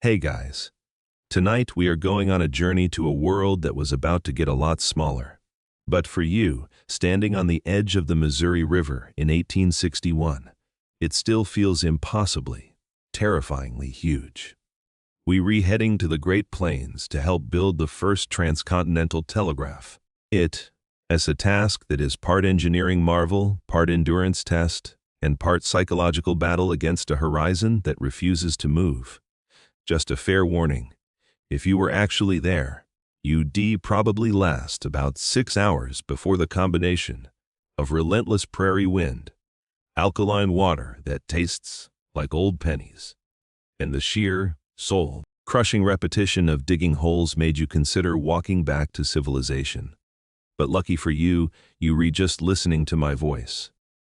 Hey guys, tonight we are going on a journey to a world that was about to get a lot smaller. But for you, standing on the edge of the Missouri River in 1861, it still feels impossibly, terrifyingly huge. We're heading to the Great Plains to help build the first transcontinental telegraph. It is a task that is part engineering marvel, part endurance test, and part psychological battle against a horizon that refuses to move. Just a fair warning, if you were actually there, you'd probably last about 6 hours before the combination of relentless prairie wind, alkaline water that tastes like old pennies, and the sheer, soul-crushing repetition of digging holes made you consider walking back to civilization. But lucky for you, you were just listening to my voice.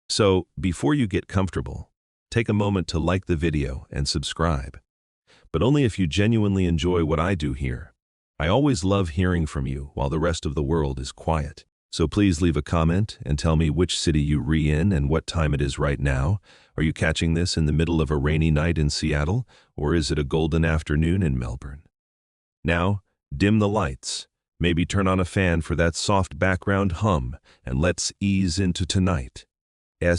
So, before you get comfortable, take a moment to like the video and subscribe. But only if you genuinely enjoy what I do here. I always love hearing from you while the rest of the world is quiet. So please leave a comment and tell me which city you're in and what time it is right now. Are you catching this in the middle of a rainy night in Seattle, or is it a golden afternoon in Melbourne? Now, dim the lights, maybe turn on a fan for that soft background hum, and let's ease into tonight's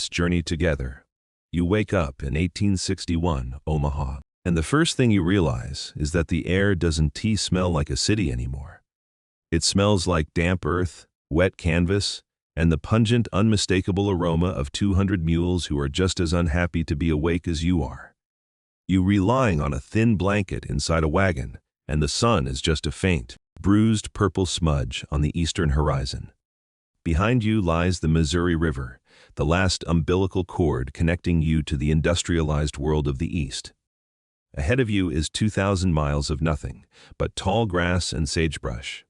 journey together. You wake up in 1861, Omaha. And the first thing you realize is that the air doesn't smell like a city anymore. It smells like damp earth, wet canvas, and the pungent, unmistakable aroma of 200 mules who are just as unhappy to be awake as you are. You're relying on a thin blanket inside a wagon, and the sun is just a faint, bruised purple smudge on the eastern horizon. Behind you lies the Missouri River, the last umbilical cord connecting you to the industrialized world of the East. Ahead of you is 2,000 miles of nothing but tall grass and sagebrush.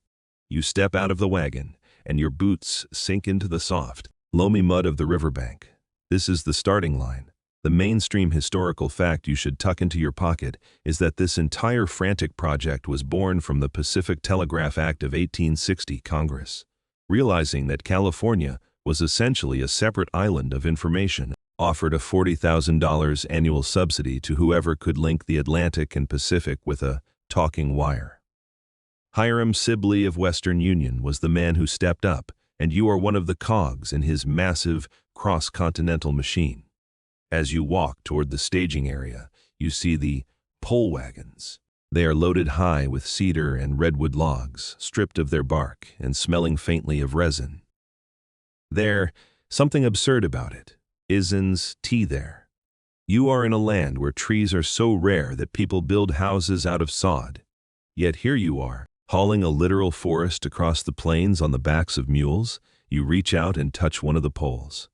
You step out of the wagon, and your boots sink into the soft, loamy mud of the riverbank. This is the starting line. The mainstream historical fact you should tuck into your pocket is that this entire frantic project was born from the Pacific Telegraph Act of 1860 Congress. Realizing that California was essentially a separate island of information, offered a $40,000 annual subsidy to whoever could link the Atlantic and Pacific with a talking wire. Hiram Sibley of Western Union was the man who stepped up, and you are one of the cogs in his massive cross-continental machine. As you walk toward the staging area, you see the pole wagons. They are loaded high with cedar and redwood logs, stripped of their bark and smelling faintly of resin. There's something absurd about it. Isn't there? You are in a land where trees are so rare that people build houses out of sod. Yet here you are, hauling a literal forest across the plains on the backs of mules. You reach out and touch one of the poles.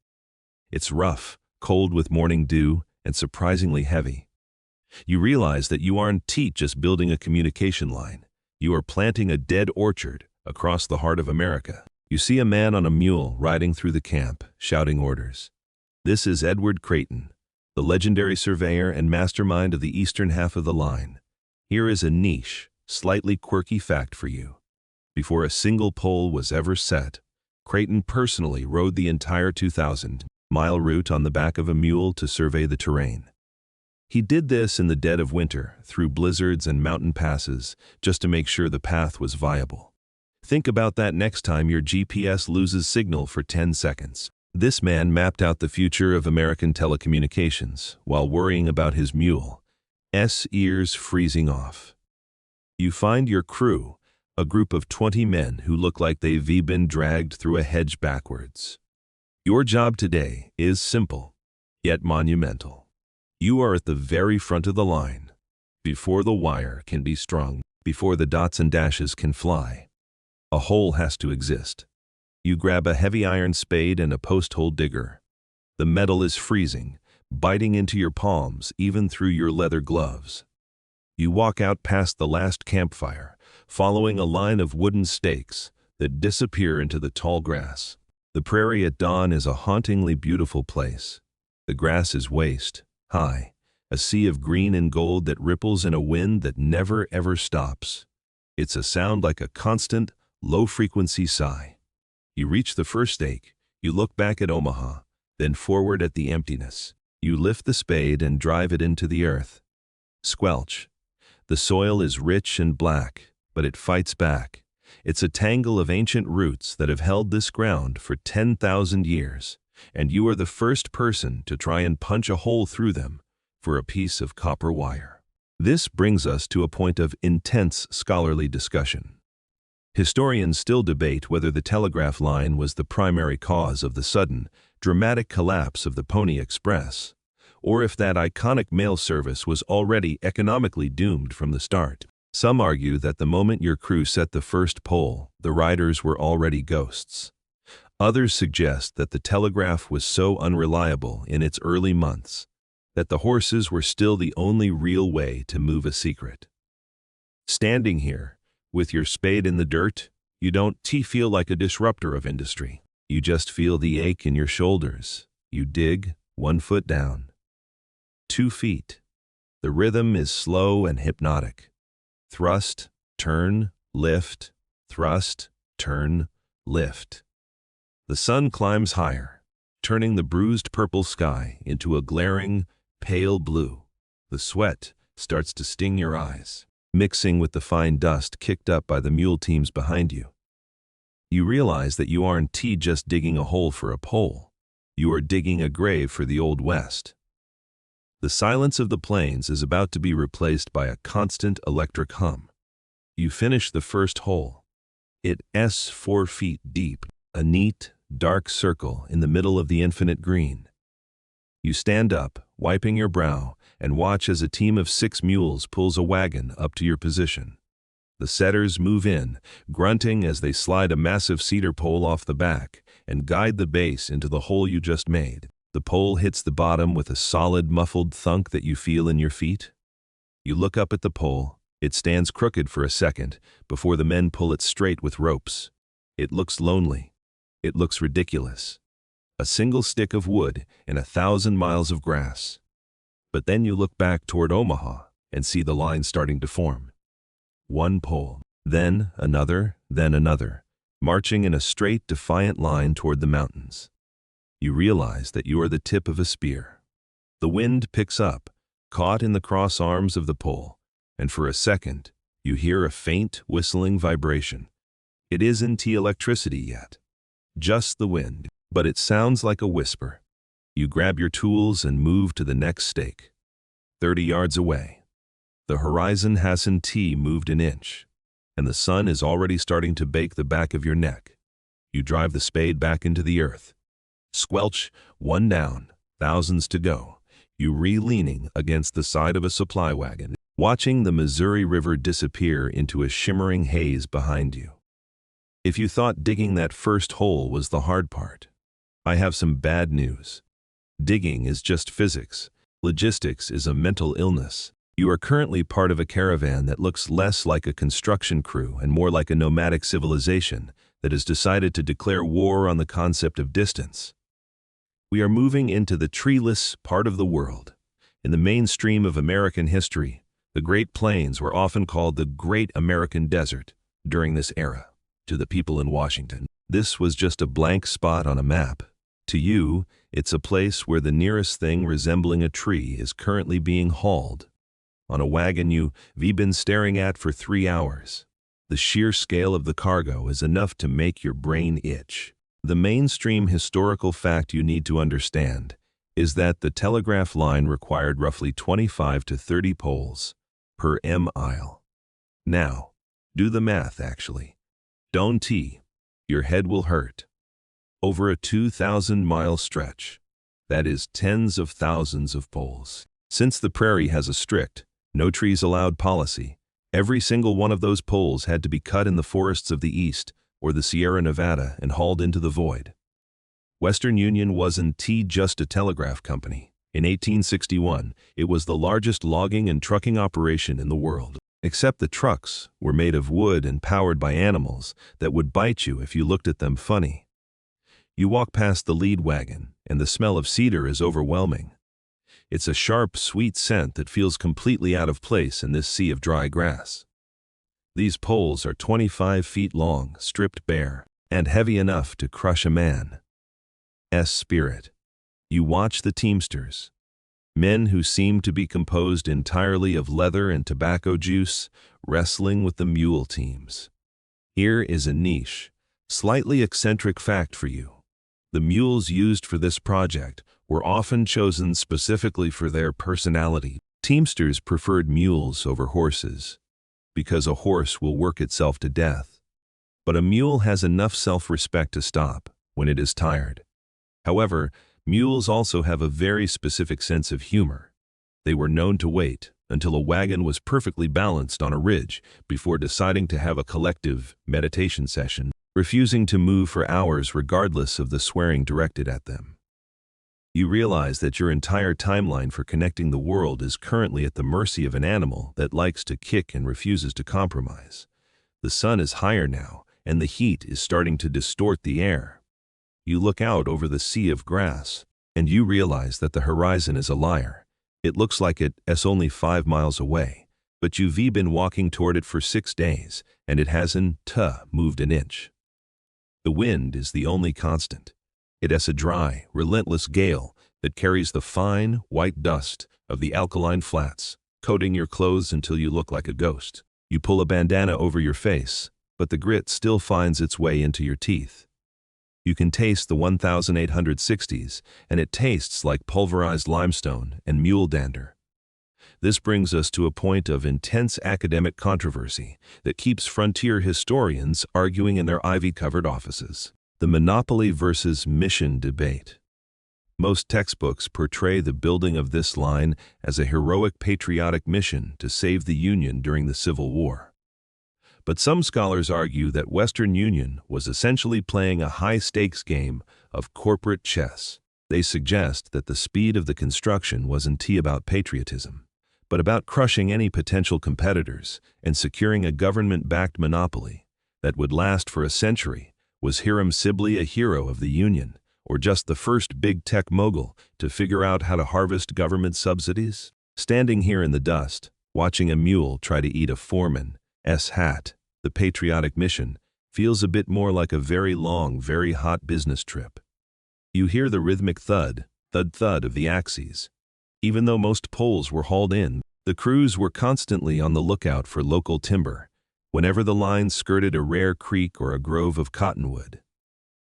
It's rough, cold with morning dew, and surprisingly heavy. You realize that you aren't just building a communication line. You are planting a dead orchard across the heart of America. You see a man on a mule riding through the camp, shouting orders. This is Edward Creighton, the legendary surveyor and mastermind of the eastern half of the line. Here is a niche, slightly quirky fact for you. Before a single pole was ever set, Creighton personally rode the entire 2,000-mile route on the back of a mule to survey the terrain. He did this in the dead of winter, through blizzards and mountain passes, just to make sure the path was viable. Think about that next time your GPS loses signal for 10 seconds. This man mapped out the future of American telecommunications while worrying about his mule's ears freezing off. You find your crew, a group of 20 men who look like they've been dragged through a hedge backwards. Your job today is simple, yet monumental. You are at the very front of the line, before the wire can be strung, before the dots and dashes can fly. A hole has to exist. You grab a heavy iron spade and a post-hole digger. The metal is freezing, biting into your palms even through your leather gloves. You walk out past the last campfire, following a line of wooden stakes that disappear into the tall grass. The prairie at dawn is a hauntingly beautiful place. The grass is waist-high, a sea of green and gold that ripples in a wind that never ever stops. It's a sound like a constant, low-frequency sigh. You reach the first stake, you look back at Omaha, then forward at the emptiness. You lift the spade and drive it into the earth. Squelch. The soil is rich and black, but it fights back. It's a tangle of ancient roots that have held this ground for 10,000 years, and you are the first person to try and punch a hole through them for a piece of copper wire. This brings us to a point of intense scholarly discussion. Historians still debate whether the telegraph line was the primary cause of the sudden, dramatic collapse of the Pony Express, or if that iconic mail service was already economically doomed from the start. Some argue that the moment your crew set the first pole, the riders were already ghosts. Others suggest that the telegraph was so unreliable in its early months that the horses were still the only real way to move a secret. Standing here, with your spade in the dirt, you don't feel like a disruptor of industry. You just feel the ache in your shoulders. You dig 1 foot down, 2 feet. The rhythm is slow and hypnotic. Thrust, turn, lift, thrust, turn, lift. The sun climbs higher, turning the bruised purple sky into a glaring, pale blue. The sweat starts to sting your eyes, mixing with the fine dust kicked up by the mule teams behind you. You realize that you aren't just digging a hole for a pole. You are digging a grave for the Old West. The silence of the plains is about to be replaced by a constant electric hum. You finish the first hole. It's 4 feet deep, a neat, dark circle in the middle of the infinite green. You stand up, wiping your brow, and watch as a team of 6 mules pulls a wagon up to your position. The setters move in, grunting as they slide a massive cedar pole off the back and guide the base into the hole you just made. The pole hits the bottom with a solid, muffled thunk that you feel in your feet. You look up at the pole. It stands crooked for a second before the men pull it straight with ropes. It looks lonely. It looks ridiculous. A single stick of wood and 1,000 miles of grass. But then you look back toward Omaha and see the line starting to form. 1 pole, then another, marching in a straight, defiant line toward the mountains. You realize that you are the tip of a spear. The wind picks up, caught in the cross arms of the pole, and for a second, you hear a faint, whistling vibration. It isn't electricity yet, just the wind, but it sounds like a whisper. You grab your tools and move to the next stake. 30 yards away. The horizon hasn't moved an inch, and the sun is already starting to bake the back of your neck. You drive the spade back into the earth. Squelch, 1 down, thousands to go. You leaning against the side of a supply wagon, watching the Missouri River disappear into a shimmering haze behind you. If you thought digging that first hole was the hard part, I have some bad news. Digging is just physics. Logistics is a mental illness. You are currently part of a caravan that looks less like a construction crew and more like a nomadic civilization that has decided to declare war on the concept of distance. We are moving into the treeless part of the world. In the mainstream of American history, the Great Plains were often called the Great American Desert during this era. To the people in Washington, this was just a blank spot on a map. To you, it's a place where the nearest thing resembling a tree is currently being hauled. On a wagon you've been staring at for 3 hours. The sheer scale of the cargo is enough to make your brain itch. The mainstream historical fact you need to understand is that the telegraph line required roughly 25 to 30 poles per mile. Now, do the math actually. Don't your head will hurt. Over a 2,000-mile stretch, that is tens of thousands of poles. Since the prairie has a strict, no trees allowed policy, every single one of those poles had to be cut in the forests of the East or the Sierra Nevada and hauled into the void. Western Union wasn't just a telegraph company. In 1861, it was the largest logging and trucking operation in the world. Except the trucks were made of wood and powered by animals that would bite you if you looked at them funny. You walk past the lead wagon, and the smell of cedar is overwhelming. It's a sharp, sweet scent that feels completely out of place in this sea of dry grass. These poles are 25 feet long, stripped bare, and heavy enough to crush a man's spirit. You watch the teamsters. Men who seem to be composed entirely of leather and tobacco juice, wrestling with the mule teams. Here is a niche, slightly eccentric fact for you. The mules used for this project were often chosen specifically for their personality. Teamsters preferred mules over horses, because a horse will work itself to death. But a mule has enough self-respect to stop when it is tired. However, mules also have a very specific sense of humor. They were known to wait until a wagon was perfectly balanced on a ridge before deciding to have a collective meditation session, refusing to move for hours regardless of the swearing directed at them. You realize that your entire timeline for connecting the world is currently at the mercy of an animal that likes to kick and refuses to compromise. The sun is higher now, and the heat is starting to distort the air. You look out over the sea of grass, and you realize that the horizon is a liar. It looks like it's only 5 miles away, but you've been walking toward it for 6 days, and it hasn't moved an inch. The wind is the only constant. It has a dry, relentless gale that carries the fine, white dust of the alkaline flats, coating your clothes until you look like a ghost. You pull a bandana over your face, but the grit still finds its way into your teeth. You can taste the 1860s, and it tastes like pulverized limestone and mule dander. This brings us to a point of intense academic controversy that keeps frontier historians arguing in their ivy-covered offices. The monopoly versus mission debate. Most textbooks portray the building of this line as a heroic patriotic mission to save the Union during the Civil War. But some scholars argue that Western Union was essentially playing a high-stakes game of corporate chess. They suggest that the speed of the construction wasn't about patriotism, but about crushing any potential competitors and securing a government-backed monopoly that would last for a century. Was Hiram Sibley a hero of the Union, or just the first big tech mogul to figure out how to harvest government subsidies? Standing here in the dust, watching a mule try to eat a foreman's hat, the patriotic mission feels a bit more like a very long, very hot business trip. You hear the rhythmic thud, thud of the axes. Even though most poles were hauled in, the crews were constantly on the lookout for local timber, whenever the line skirted a rare creek or a grove of cottonwood.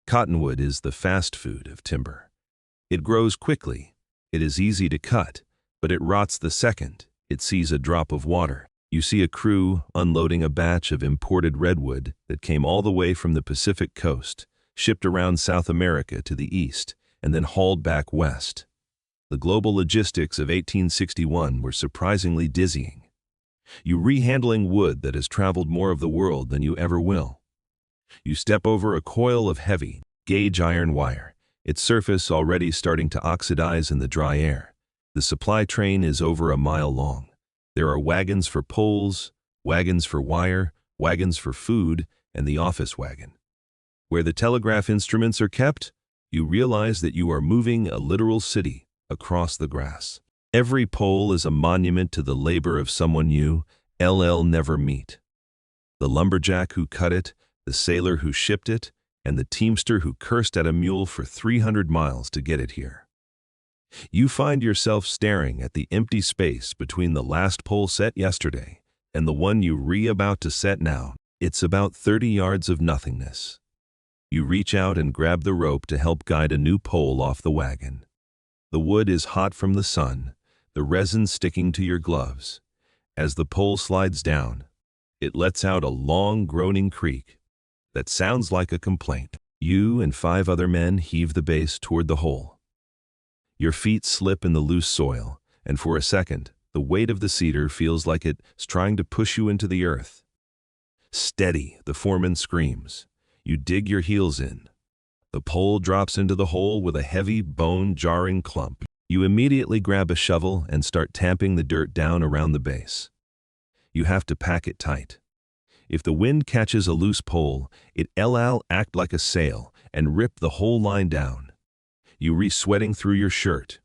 Cottonwood is the fast food of timber. It grows quickly, it is easy to cut, but it rots the second it sees a drop of water. You see a crew unloading a batch of imported redwood that came all the way from the Pacific coast, shipped around South America to the east, and then hauled back west. The global logistics of 1861 were surprisingly dizzying. You rehandling wood that has traveled more of the world than you ever will. You step over a coil of heavy, gauge iron wire, its surface already starting to oxidize in the dry air. The supply train is over a mile long. There are wagons for poles, wagons for wire, wagons for food, and the office wagon. Where the telegraph instruments are kept, you realize that you are moving a literal city across the grass. Every pole is a monument to the labor of someone you'll never meet. The lumberjack who cut it, the sailor who shipped it, and the teamster who cursed at a mule for 300 miles to get it here. You find yourself staring at the empty space between the last pole set yesterday and the one you're about to set now. It's about 30 yards of nothingness. You reach out and grab the rope to help guide a new pole off the wagon. The wood is hot from the sun, the resin sticking to your gloves. As the pole slides down, it lets out a long, groaning creak that sounds like a complaint. You and 5 other men heave the base toward the hole. Your feet slip in the loose soil, and for a second, the weight of the cedar feels like it's trying to push you into the earth. Steady, the foreman screams. You dig your heels in. The pole drops into the hole with a heavy, bone-jarring clump. You immediately grab a shovel and start tamping the dirt down around the base. You have to pack it tight. If the wind catches a loose pole, it'll act like a sail and rip the whole line down. You re-sweating through your shirt,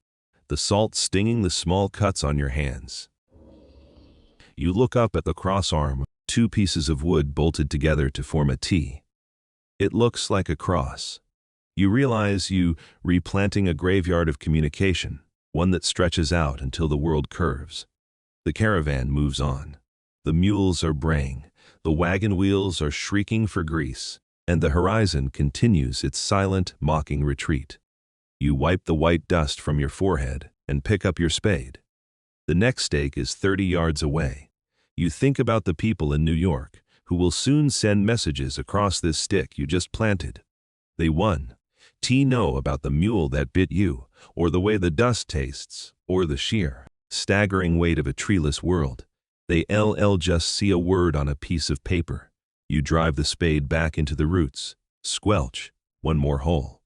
the salt stinging the small cuts on your hands. You look up at the cross arm, 2 pieces of wood bolted together to form a T. It looks like a cross. You realize you replanting a graveyard of communication. one that stretches out until the world curves. The caravan moves on. The mules are braying, the wagon wheels are shrieking for grease, and the horizon continues its silent, mocking retreat. You wipe the white dust from your forehead and pick up your spade. The next stake is 30 yards away. You think about the people in New York who will soon send messages across this stick you just planted. They won. Know about the mule that bit you, or the way the dust tastes, or the sheer, staggering weight of a treeless world. They just see a word on a piece of paper. You drive the spade back into the roots. Squelch, one more hole.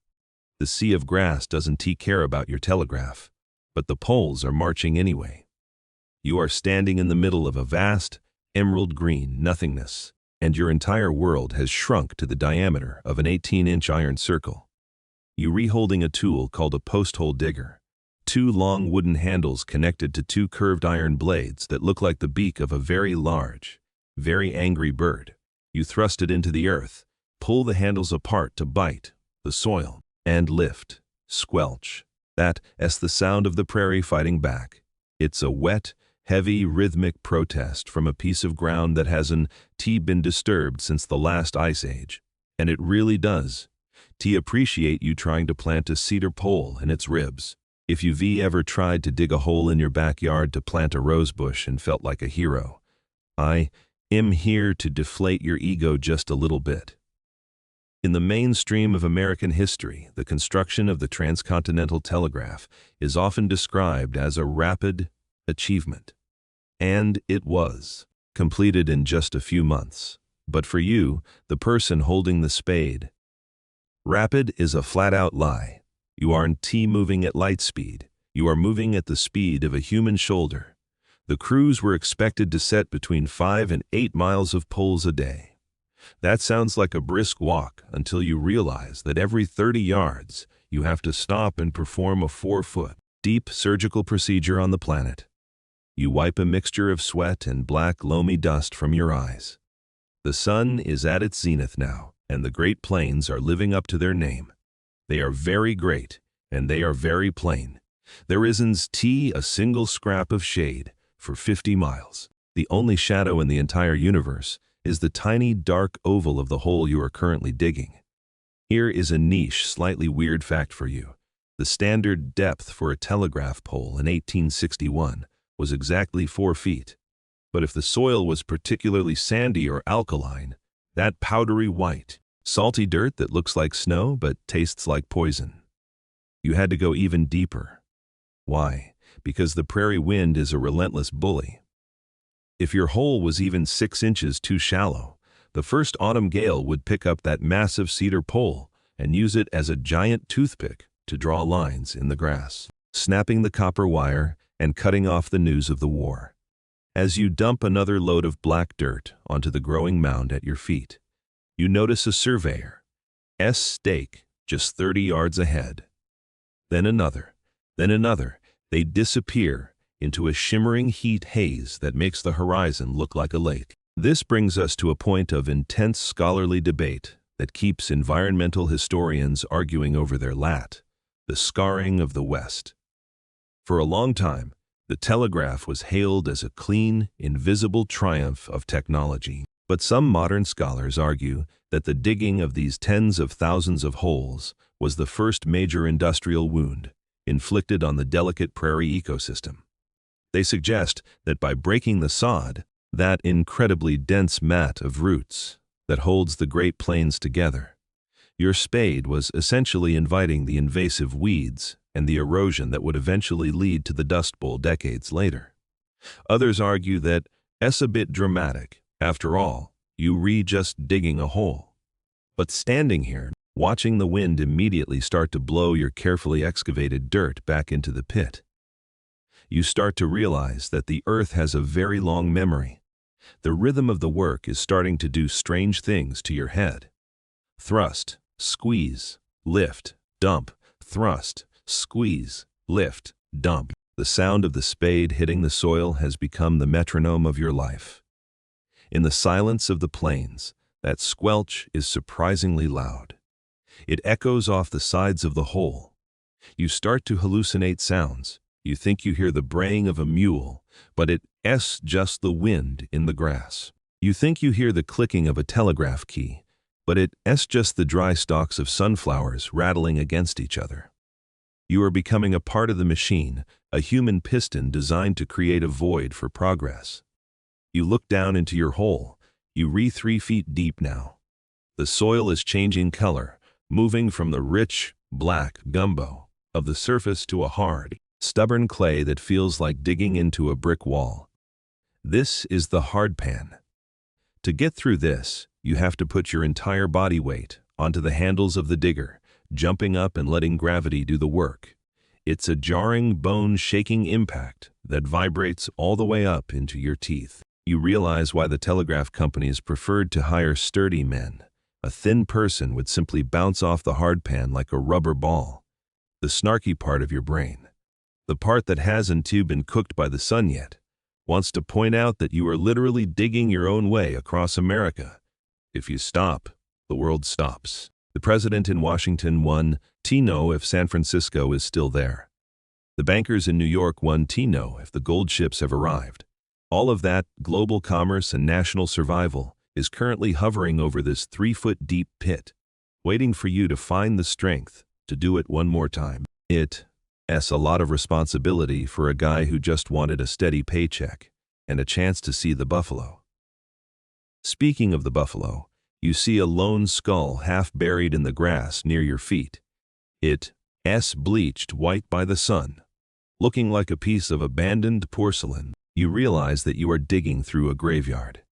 The sea of grass doesn't care about your telegraph, but the poles are marching anyway. You are standing in the middle of a vast, emerald green nothingness, and your entire world has shrunk to the diameter of an 18-inch iron circle. You reholding a tool called a post-hole digger. Two long wooden handles connected to two curved iron blades that look like the beak of a very large, very angry bird. You thrust it into the earth, pull the handles apart to bite the soil, and lift, squelch. That's the sound of the prairie fighting back. It's a wet, heavy, rhythmic protest from a piece of ground that hasn't been disturbed since the last ice age. And it really does. Appreciate you trying to plant a cedar pole in its ribs. If you've ever tried to dig a hole in your backyard to plant a rose bush and felt like a hero, I am here to deflate your ego just a little bit. In the mainstream of American history, the construction of the Transcontinental Telegraph is often described as a rapid achievement. And it was, completed in just a few months. But for you, the person holding the spade, rapid is a flat-out lie. You aren't moving at light speed. You are moving at the speed of a human shoulder. The crews were expected to set between 5 and 8 miles of poles a day. That sounds like a brisk walk until you realize that every 30 yards, you have to stop and perform a 4-foot deep surgical procedure on the planet. You wipe a mixture of sweat and black, loamy dust from your eyes. The sun is at its zenith now, and the Great Plains are living up to their name. They are very great, and they are very plain. There isn't a single scrap of shade for 50 miles. The only shadow in the entire universe is the tiny dark oval of the hole you are currently digging. Here is a niche, slightly weird fact for you. The standard depth for a telegraph pole in 1861 was exactly 4 feet. But if the soil was particularly sandy or alkaline, that powdery white, salty dirt that looks like snow but tastes like poison, you had to go even deeper. Why? Because the prairie wind is a relentless bully. If your hole was even 6 inches too shallow, the first autumn gale would pick up that massive cedar pole and use it as a giant toothpick to draw lines in the grass, snapping the copper wire and cutting off the news of the war. As you dump another load of black dirt onto the growing mound at your feet, you notice a surveyor's stake just 30 yards ahead. Then another. They disappear into a shimmering heat haze that makes the horizon look like a lake. This brings us to a point of intense scholarly debate that keeps environmental historians arguing over their the scarring of the West. For a long time, the telegraph was hailed as a clean, invisible triumph of technology. But some modern scholars argue that the digging of these tens of thousands of holes was the first major industrial wound inflicted on the delicate prairie ecosystem. They suggest that by breaking the sod, that incredibly dense mat of roots that holds the Great Plains together, your spade was essentially inviting the invasive weeds and the erosion that would eventually lead to the Dust Bowl decades later. Others argue that it's a bit dramatic. After all, you just digging a hole. But standing here, watching the wind immediately start to blow your carefully excavated dirt back into the pit, you start to realize that the earth has a very long memory. The rhythm of the work is starting to do strange things to your head. Thrust, squeeze, lift, dump, thrust, squeeze, lift, dump. The sound of the spade hitting the soil has become the metronome of your life. In the silence of the plains, that squelch is surprisingly loud. It echoes off the sides of the hole. You start to hallucinate sounds. You think you hear the braying of a mule, but it's just the wind in the grass. You think you hear the clicking of a telegraph key, but it's just the dry stalks of sunflowers rattling against each other. You are becoming a part of the machine, a human piston designed to create a void for progress. You look down into your hole. You re 3 feet deep now. The soil is changing color, moving from the rich, black gumbo of the surface to a hard, stubborn clay that feels like digging into a brick wall. This is the hard pan. To get through this, you have to put your entire body weight onto the handles of the digger, jumping up and letting gravity do the work. It's a jarring, bone-shaking impact that vibrates all the way up into your teeth. You realize why the telegraph companies preferred to hire sturdy men. A thin person would simply bounce off the hard pan like a rubber ball. The snarky part of your brain, the part that hasn't been cooked by the sun yet, wants to point out that you are literally digging your own way across America. If you stop, the world stops. The president in Washington wants to know if San Francisco is still there. The bankers in New York want to know if the gold ships have arrived. All of that global commerce and national survival is currently hovering over this 3-foot-deep pit, waiting for you to find the strength to do it one more time. It's a lot of responsibility for a guy who just wanted a steady paycheck and a chance to see the buffalo. Speaking of the buffalo, you see a lone skull half buried in the grass near your feet. It's bleached white by the sun, looking like a piece of abandoned porcelain. You realize that you are digging through a graveyard.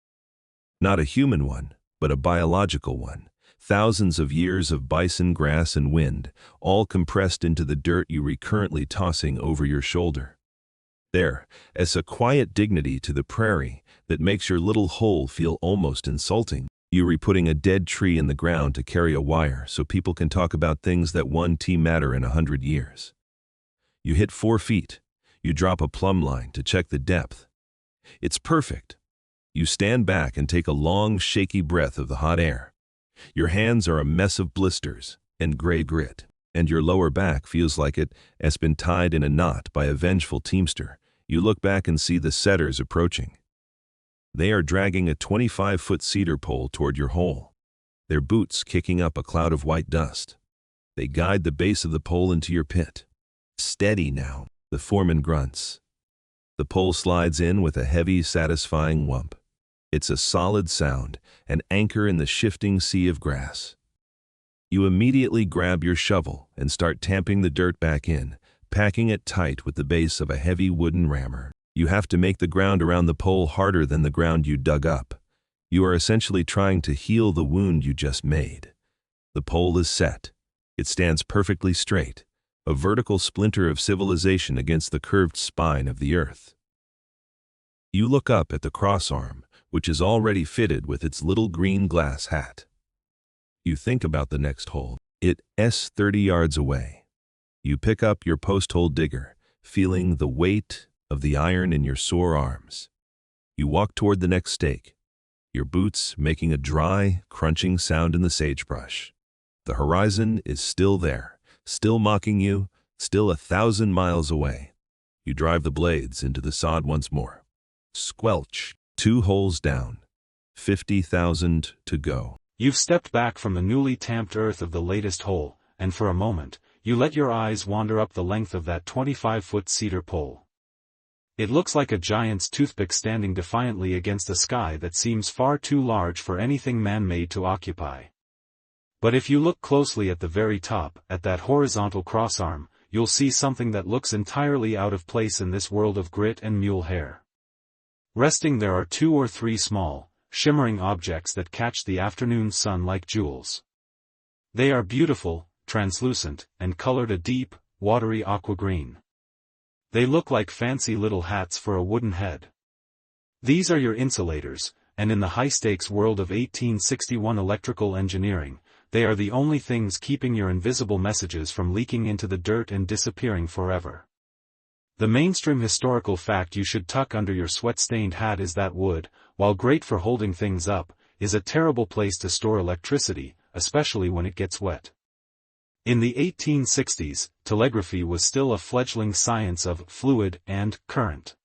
Not a human one, but a biological one. Thousands of years of bison grass and wind, all compressed into the dirt you are currently tossing over your shoulder. There's a quiet dignity to the prairie that makes your little hole feel almost insulting. You are putting a dead tree in the ground to carry a wire so people can talk about things that won't matter in 100 years. You hit 4 feet. You drop a plumb line to check the depth. It's perfect. You stand back and take a long, shaky breath of the hot air. Your hands are a mess of blisters and gray grit, and your lower back feels like it has been tied in a knot by a vengeful teamster. You look back and see the setters approaching. They are dragging a 25-foot cedar pole toward your hole, their boots kicking up a cloud of white dust. They guide the base of the pole into your pit. Steady now, the foreman grunts. The pole slides in with a heavy, satisfying whump. It's a solid sound, an anchor in the shifting sea of grass. You immediately grab your shovel and start tamping the dirt back in, packing it tight with the base of a heavy wooden rammer. You have to make the ground around the pole harder than the ground you dug up. You are essentially trying to heal the wound you just made. The pole is set. It stands perfectly straight, a vertical splinter of civilization against the curved spine of the earth. You look up at the crossarm, which is already fitted with its little green glass hat. You think about the next hole. It's 30 yards away. You pick up your post-hole digger, feeling the weight of the iron in your sore arms. You walk toward the next stake, your boots making a dry, crunching sound in the sagebrush. The horizon is still there, still mocking you, still 1,000 miles away. You drive the blades into the sod once more. Squelch. 2 holes down. 50,000 to go. You've stepped back from the newly tamped earth of the latest hole, and for a moment, you let your eyes wander up the length of that 25-foot cedar pole. It looks like a giant's toothpick standing defiantly against a sky that seems far too large for anything man-made to occupy. But if you look closely at the very top, at that horizontal crossarm, you'll see something that looks entirely out of place in this world of grit and mule hair. Resting there are 2 or 3 small, shimmering objects that catch the afternoon sun like jewels. They are beautiful, translucent, and colored a deep, watery aqua green. They look like fancy little hats for a wooden head. These are your insulators, and in the high-stakes world of 1861 electrical engineering, they are the only things keeping your invisible messages from leaking into the dirt and disappearing forever. The mainstream historical fact you should tuck under your sweat-stained hat is that wood, while great for holding things up, is a terrible place to store electricity, especially when it gets wet. In the 1860s, telegraphy was still a fledgling science of fluid and current.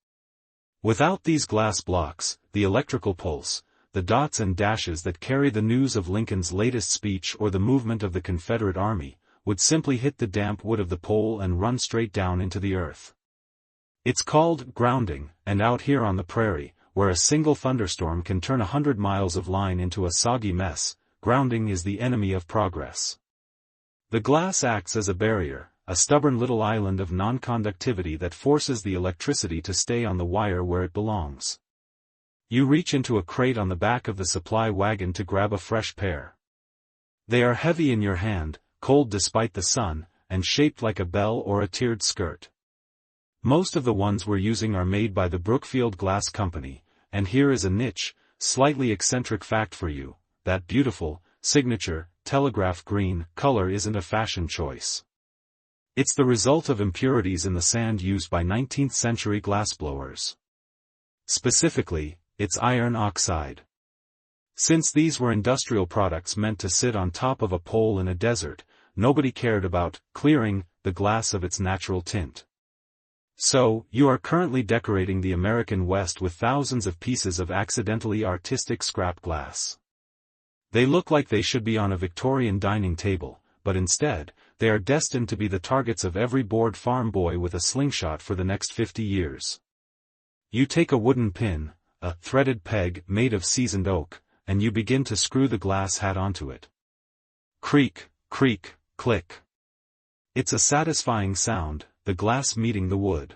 Without these glass blocks, the electrical pulse, the dots and dashes that carry the news of Lincoln's latest speech or the movement of the Confederate Army, would simply hit the damp wood of the pole and run straight down into the earth. It's called grounding, and out here on the prairie, where a single thunderstorm can turn 100 miles of line into a soggy mess, grounding is the enemy of progress. The glass acts as a barrier, a stubborn little island of non-conductivity that forces the electricity to stay on the wire where it belongs. You reach into a crate on the back of the supply wagon to grab a fresh pair. They are heavy in your hand, cold despite the sun, and shaped like a bell or a tiered skirt. Most of the ones we're using are made by the Brookfield Glass Company, and here is a niche, slightly eccentric fact for you: that beautiful, signature, telegraph green color isn't a fashion choice. It's the result of impurities in the sand used by 19th-century glassblowers. Specifically, it's iron oxide. Since these were industrial products meant to sit on top of a pole in a desert, nobody cared about clearing the glass of its natural tint. So, you are currently decorating the American West with thousands of pieces of accidentally artistic scrap glass. They look like they should be on a Victorian dining table, but instead, they are destined to be the targets of every bored farm boy with a slingshot for the next 50 years. You take a wooden pin, a threaded peg made of seasoned oak, and you begin to screw the glass hat onto it. Creak, creak, click. It's a satisfying sound, the glass meeting the wood.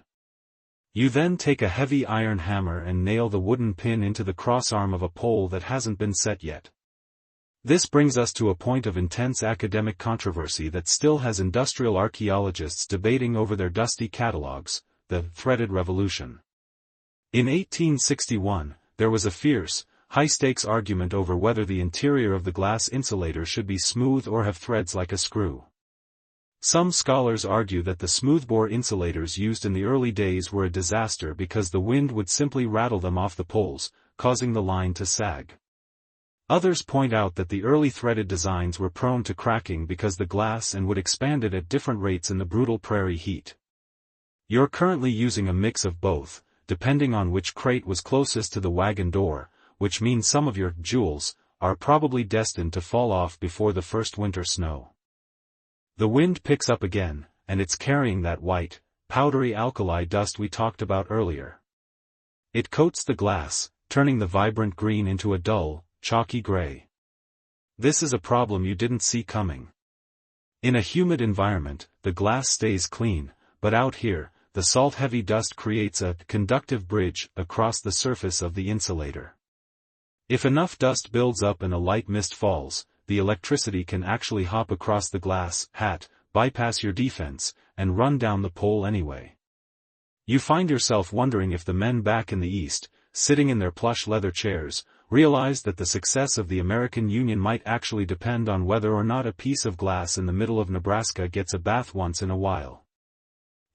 You then take a heavy iron hammer and nail the wooden pin into the crossarm of a pole that hasn't been set yet. This brings us to a point of intense academic controversy that still has industrial archaeologists debating over their dusty catalogs: the threaded revolution. In 1861, there was a fierce, high-stakes argument over whether the interior of the glass insulator should be smooth or have threads like a screw. Some scholars argue that the smoothbore insulators used in the early days were a disaster because the wind would simply rattle them off the poles, causing the line to sag. Others point out that the early threaded designs were prone to cracking because the glass and wood expanded at different rates in the brutal prairie heat. You're currently using a mix of both, depending on which crate was closest to the wagon door, which means some of your jewels are probably destined to fall off before the first winter snow. The wind picks up again, and it's carrying that white, powdery alkali dust we talked about earlier. It coats the glass, turning the vibrant green into a dull, chalky gray. This is a problem you didn't see coming. In a humid environment, the glass stays clean, but out here, the salt-heavy dust creates a conductive bridge across the surface of the insulator. If enough dust builds up and a light mist falls, the electricity can actually hop across the glass hat, bypass your defense, and run down the pole anyway. You find yourself wondering if the men back in the East, sitting in their plush leather chairs, realized that the success of the American Union might actually depend on whether or not a piece of glass in the middle of Nebraska gets a bath once in a while.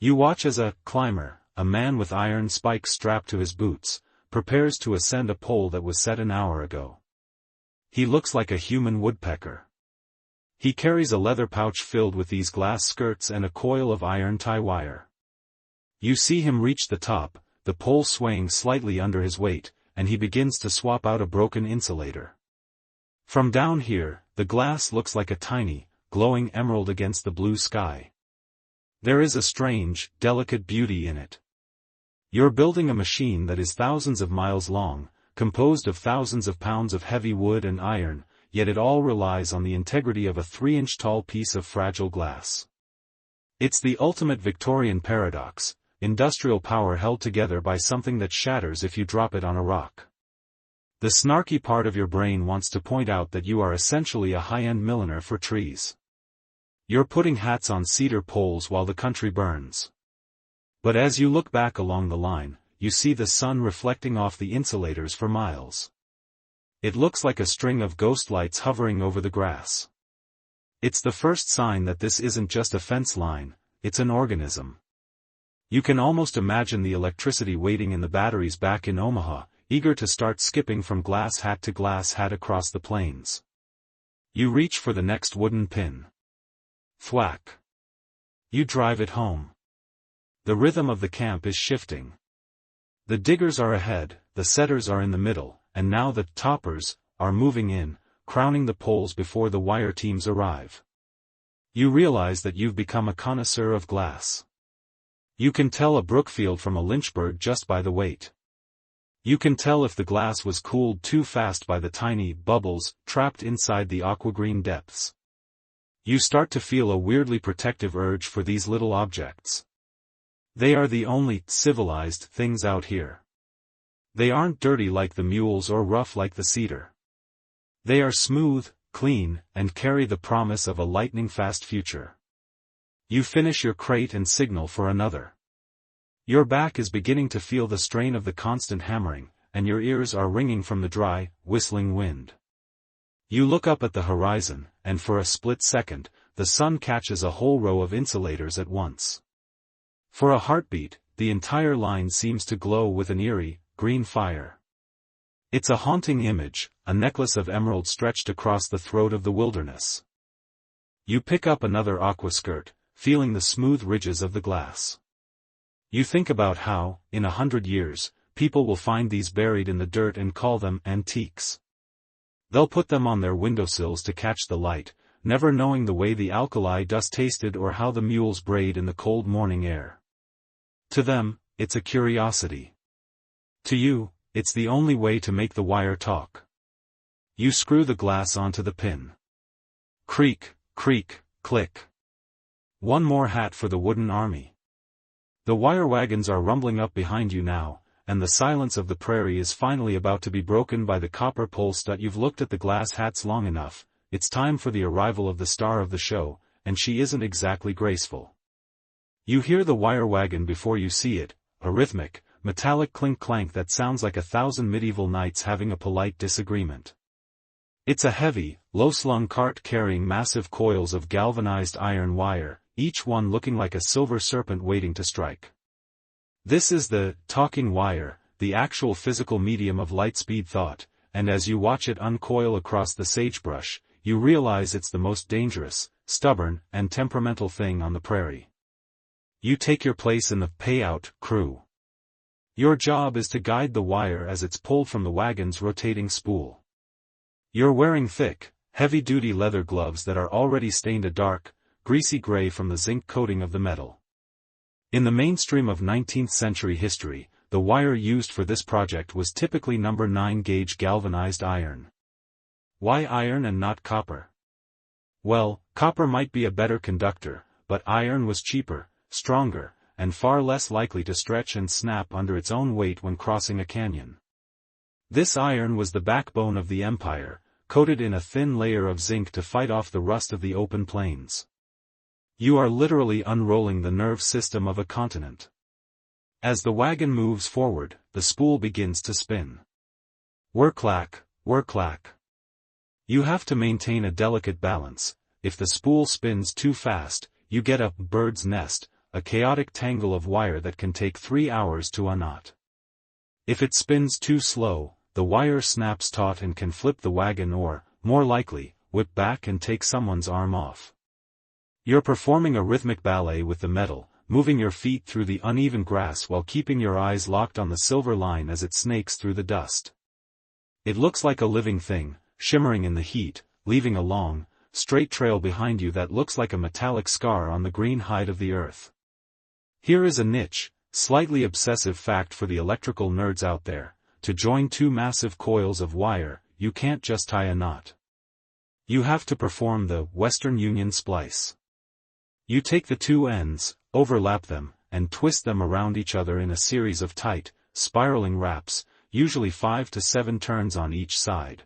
You watch as a climber, a man with iron spikes strapped to his boots, prepares to ascend a pole that was set an hour ago. He looks like a human woodpecker. He carries a leather pouch filled with these glass skirts and a coil of iron tie wire. You see him reach the top, the pole swaying slightly under his weight, and he begins to swap out a broken insulator. From down here, the glass looks like a tiny, glowing emerald against the blue sky. There is a strange, delicate beauty in it. You're building a machine that is thousands of miles long, composed of thousands of pounds of heavy wood and iron, yet it all relies on the integrity of a 3-inch tall piece of fragile glass. It's the ultimate Victorian paradox: industrial power held together by something that shatters if you drop it on a rock. The snarky part of your brain wants to point out that you are essentially a high-end milliner for trees. You're putting hats on cedar poles while the country burns. But as you look back along the line, you see the sun reflecting off the insulators for miles. It looks like a string of ghost lights hovering over the grass. It's the first sign that this isn't just a fence line, it's an organism. You can almost imagine the electricity waiting in the batteries back in Omaha, eager to start skipping from glass hat to glass hat across the plains. You reach for the next wooden pin. thwack. You drive it home. The rhythm of the camp is shifting. The diggers are ahead, the setters are in the middle, and now the toppers are moving in, crowning the poles before the wire teams arrive. You realize that you've become a connoisseur of glass. You can tell a Brookfield from a Lynchburg just by the weight. You can tell if the glass was cooled too fast by the tiny bubbles trapped inside the aquagreen depths. You start to feel a weirdly protective urge for these little objects. They are the only civilized things out here. They aren't dirty like the mules or rough like the cedar. They are smooth, clean, and carry the promise of a lightning-fast future. You finish your crate and signal for another. Your back is beginning to feel the strain of the constant hammering, and your ears are ringing from the dry, whistling wind. You look up at the horizon, and for a split second, the sun catches a whole row of insulators at once. For a heartbeat, the entire line seems to glow with an eerie, green fire. It's a haunting image, a necklace of emerald stretched across the throat of the wilderness. You pick up another aqua skirt, feeling the smooth ridges of the glass. You think about how, in 100 years, people will find these buried in the dirt and call them antiques. They'll put them on their windowsills to catch the light, never knowing the way the alkali dust tasted or how the mules brayed in the cold morning air. To them, it's a curiosity. To you, it's the only way to make the wire talk. You screw the glass onto the pin. Creak, creak, click. One more hat for the wooden army. The wire wagons are rumbling up behind you now, and the silence of the prairie is finally about to be broken by the copper pole strut. You've looked at the glass hats long enough. It's time for the arrival of the star of the show, and she isn't exactly graceful. You hear the wire wagon before you see it, a rhythmic, metallic clink-clank that sounds like 1,000 medieval knights having a polite disagreement. It's a heavy, low-slung cart carrying massive coils of galvanized iron wire, each one looking like a silver serpent waiting to strike. This is the talking wire, the actual physical medium of light-speed thought, and as you watch it uncoil across the sagebrush, you realize it's the most dangerous, stubborn, and temperamental thing on the prairie. You take your place in the payout crew. Your job is to guide the wire as it's pulled from the wagon's rotating spool. You're wearing thick, heavy-duty leather gloves that are already stained a dark, greasy gray from the zinc coating of the metal. In the mainstream of 19th-century history, the wire used for this project was typically No. 9-gauge galvanized iron. Why iron and not copper? Well, copper might be a better conductor, but iron was cheaper, stronger, and far less likely to stretch and snap under its own weight when crossing a canyon. This iron was the backbone of the empire, coated in a thin layer of zinc to fight off the rust of the open plains. You are literally unrolling the nerve system of a continent. As the wagon moves forward, the spool begins to spin. Whir-clack, whir-clack. You have to maintain a delicate balance. If the spool spins too fast, you get a bird's nest, a chaotic tangle of wire that can take 3 hours to unknot. If it spins too slow, the wire snaps taut and can flip the wagon or, more likely, whip back and take someone's arm off. You're performing a rhythmic ballet with the metal, moving your feet through the uneven grass while keeping your eyes locked on the silver line as it snakes through the dust. It looks like a living thing, shimmering in the heat, leaving a long, straight trail behind you that looks like a metallic scar on the green hide of the earth. Here is a niche, slightly obsessive fact for the electrical nerds out there: to join two massive coils of wire, you can't just tie a knot. You have to perform the Western Union splice. You take the two ends, overlap them, and twist them around each other in a series of tight, spiraling wraps, usually 5 to 7 turns on each side.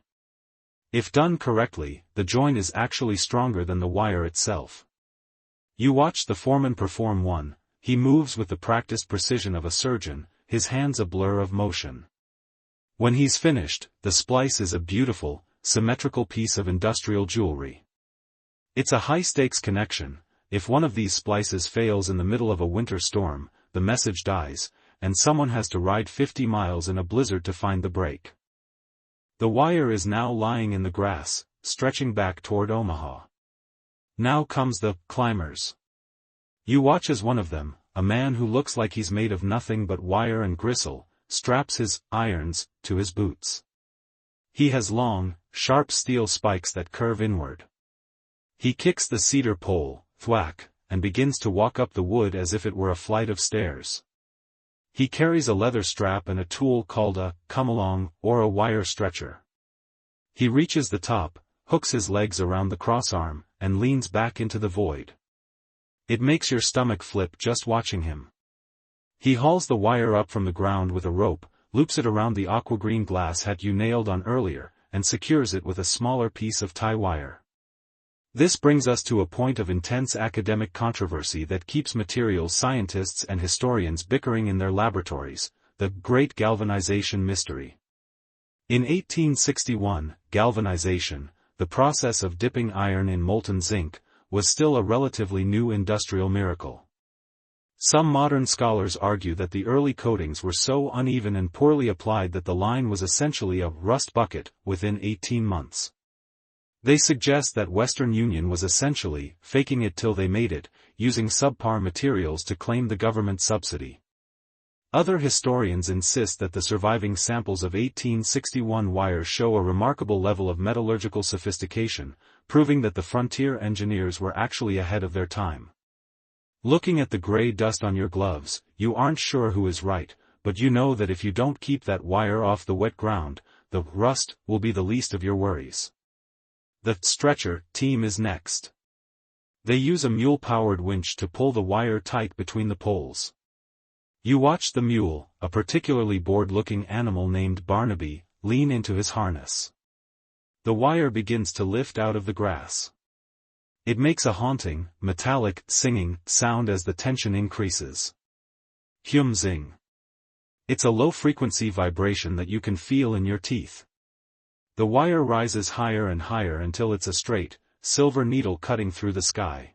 If done correctly, the joint is actually stronger than the wire itself. You watch the foreman perform one. He moves with the practiced precision of a surgeon, his hands a blur of motion. When he's finished, the splice is a beautiful, symmetrical piece of industrial jewelry. It's a high-stakes connection. If one of these splices fails in the middle of a winter storm, the message dies, and someone has to ride 50 miles in a blizzard to find the break. The wire is now lying in the grass, stretching back toward Omaha. Now comes the climbers. You watch as one of them, a man who looks like he's made of nothing but wire and gristle, straps his irons to his boots. He has long, sharp steel spikes that curve inward. He kicks the cedar pole, thwack, and begins to walk up the wood as if it were a flight of stairs. He carries a leather strap and a tool called a come-along or a wire stretcher. He reaches the top, hooks his legs around the crossarm, and leans back into the void. It makes your stomach flip just watching him. He hauls the wire up from the ground with a rope, loops it around the aqua-green glass hat you nailed on earlier, and secures it with a smaller piece of tie wire. This brings us to a point of intense academic controversy that keeps materials scientists and historians bickering in their laboratories, the Great Galvanization Mystery. In 1861, galvanization, the process of dipping iron in molten zinc, was still a relatively new industrial miracle. Some modern scholars argue that the early coatings were so uneven and poorly applied that the line was essentially a rust bucket within 18 months. They suggest that Western Union was essentially faking it till they made it, using subpar materials to claim the government subsidy. Other historians insist that the surviving samples of 1861 wire show a remarkable level of metallurgical sophistication, proving that the frontier engineers were actually ahead of their time. Looking at the gray dust on your gloves, you aren't sure who is right, but you know that if you don't keep that wire off the wet ground, the rust will be the least of your worries. The stretcher team is next. They use a mule-powered winch to pull the wire tight between the poles. You watch the mule, a particularly bored-looking animal named Barnaby, lean into his harness. The wire begins to lift out of the grass. It makes a haunting, metallic, singing sound as the tension increases. Hum-zing. It's a low-frequency vibration that you can feel in your teeth. The wire rises higher and higher until it's a straight, silver needle cutting through the sky.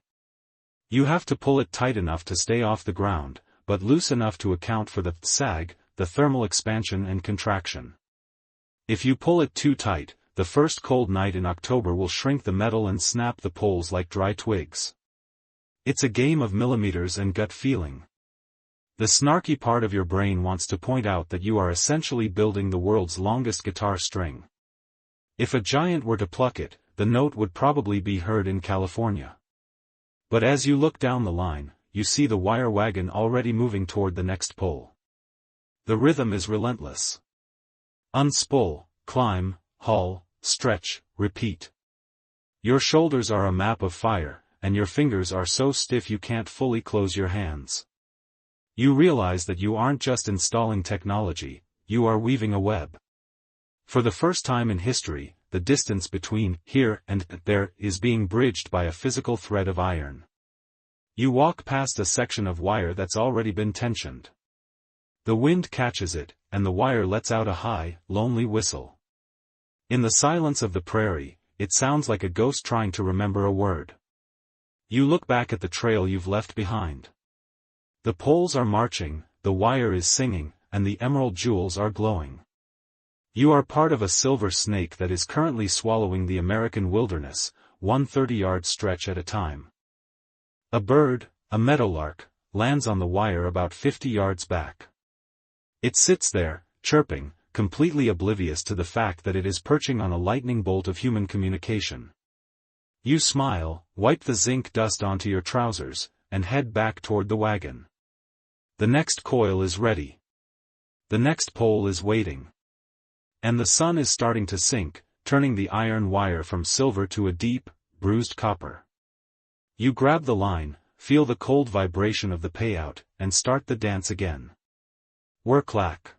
You have to pull it tight enough to stay off the ground, but loose enough to account for the sag, the thermal expansion and contraction. If you pull it too tight, the first cold night in October will shrink the metal and snap the poles like dry twigs. It's a game of millimeters and gut feeling. The snarky part of your brain wants to point out that you are essentially building the world's longest guitar string. If a giant were to pluck it, the note would probably be heard in California. But as you look down the line, you see the wire wagon already moving toward the next pole. The rhythm is relentless. Unspool, climb, haul, stretch, repeat. Your shoulders are a map of fire, and your fingers are so stiff you can't fully close your hands. You realize that you aren't just installing technology, you are weaving a web. For the first time in history, the distance between here and there is being bridged by a physical thread of iron. You walk past a section of wire that's already been tensioned. The wind catches it, and the wire lets out a high, lonely whistle. In the silence of the prairie, it sounds like a ghost trying to remember a word. You look back at the trail you've left behind. The poles are marching, the wire is singing, and the emerald jewels are glowing. You are part of a silver snake that is currently swallowing the American wilderness, one 30-yard stretch at a time. A bird, a meadowlark, lands on the wire about 50 yards back. It sits there, chirping, completely oblivious to the fact that it is perching on a lightning bolt of human communication. You smile, wipe the zinc dust onto your trousers, and head back toward the wagon. The next coil is ready. The next pole is waiting. And the sun is starting to sink, turning the iron wire from silver to a deep, bruised copper. You grab the line, feel the cold vibration of the payout, and start the dance again. Work-lack.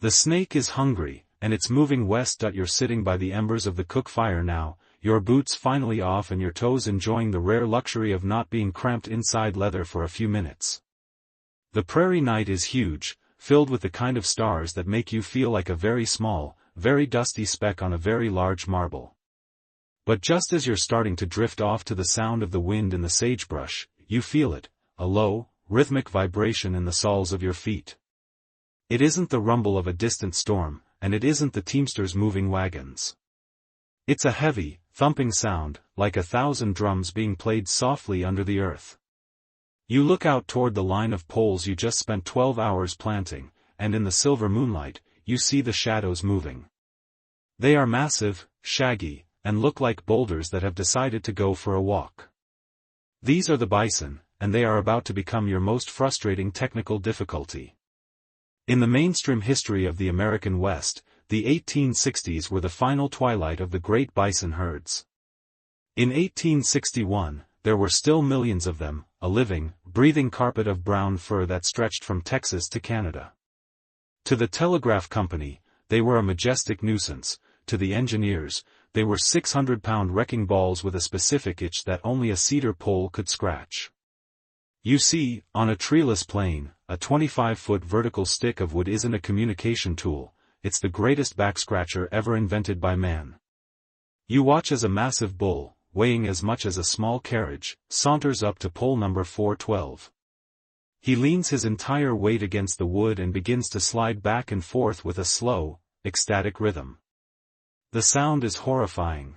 The snake is hungry, and it's moving west. You're sitting by the embers of the cook fire now, your boots finally off and your toes enjoying the rare luxury of not being cramped inside leather for a few minutes. The prairie night is huge, filled with the kind of stars that make you feel like a very small, very dusty speck on a very large marble. But just as you're starting to drift off to the sound of the wind in the sagebrush, you feel it, a low, rhythmic vibration in the soles of your feet. It isn't the rumble of a distant storm, and it isn't the teamsters moving wagons. It's a heavy, thumping sound, like 1,000 drums being played softly under the earth. You look out toward the line of poles you just spent 12 hours planting, and in the silver moonlight, you see the shadows moving. They are massive, shaggy, and look like boulders that have decided to go for a walk. These are the bison, and they are about to become your most frustrating technical difficulty. In the mainstream history of the American West, the 1860s were the final twilight of the great bison herds. In 1861, there were still millions of them, a living, breathing carpet of brown fur that stretched from Texas to Canada. To the Telegraph Company, they were a majestic nuisance. To the engineers, they were 600-pound wrecking balls with a specific itch that only a cedar pole could scratch. You see, on a treeless plain, a 25-foot vertical stick of wood isn't a communication tool, it's the greatest backscratcher ever invented by man. You watch as a massive bull, weighing as much as a small carriage, saunters up to pole number 412. He leans his entire weight against the wood and begins to slide back and forth with a slow, ecstatic rhythm. The sound is horrifying.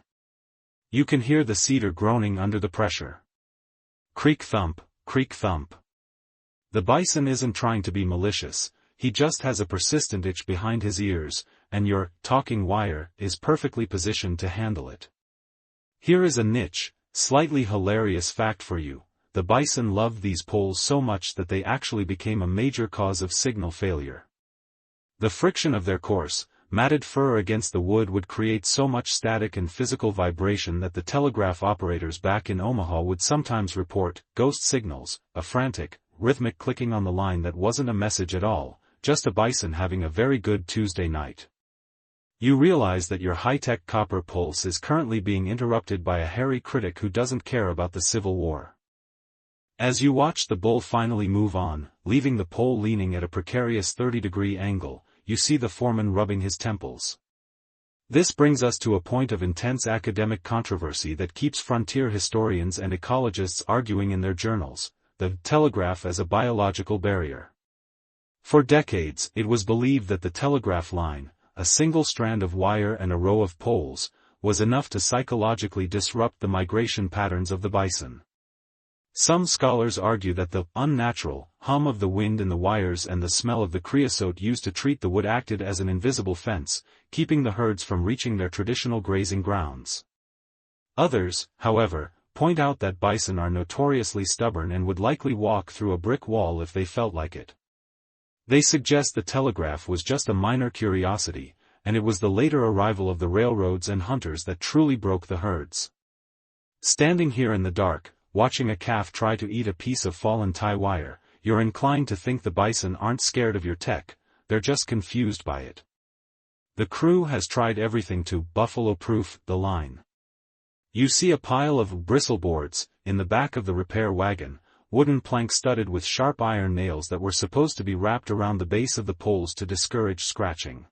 You can hear the cedar groaning under the pressure. Creak thump, creak thump. The bison isn't trying to be malicious, he just has a persistent itch behind his ears, and your talking wire is perfectly positioned to handle it. Here is a niche, slightly hilarious fact for you. The bison loved these poles so much that they actually became a major cause of signal failure. The friction of their coarse, matted fur against the wood would create so much static and physical vibration that the telegraph operators back in Omaha would sometimes report ghost signals, a frantic, rhythmic clicking on the line that wasn't a message at all, just a bison having a very good Tuesday night. You realize that your high-tech copper pulse is currently being interrupted by a hairy critic who doesn't care about the Civil War. As you watch the bull finally move on, leaving the pole leaning at a precarious 30-degree angle, you see the foreman rubbing his temples. This brings us to a point of intense academic controversy that keeps frontier historians and ecologists arguing in their journals, the telegraph as a biological barrier. For decades, it was believed that the telegraph line, a single strand of wire and a row of poles, was enough to psychologically disrupt the migration patterns of the bison. Some scholars argue that the unnatural hum of the wind in the wires and the smell of the creosote used to treat the wood acted as an invisible fence, keeping the herds from reaching their traditional grazing grounds. Others, however, point out that bison are notoriously stubborn and would likely walk through a brick wall if they felt like it. They suggest the telegraph was just a minor curiosity, and it was the later arrival of the railroads and hunters that truly broke the herds. Standing here in the dark, watching a calf try to eat a piece of fallen tie wire, you're inclined to think the bison aren't scared of your tech, they're just confused by it. The crew has tried everything to buffalo-proof the line. You see a pile of bristleboards in the back of the repair wagon, wooden planks studded with sharp iron nails that were supposed to be wrapped around the base of the poles to discourage scratching.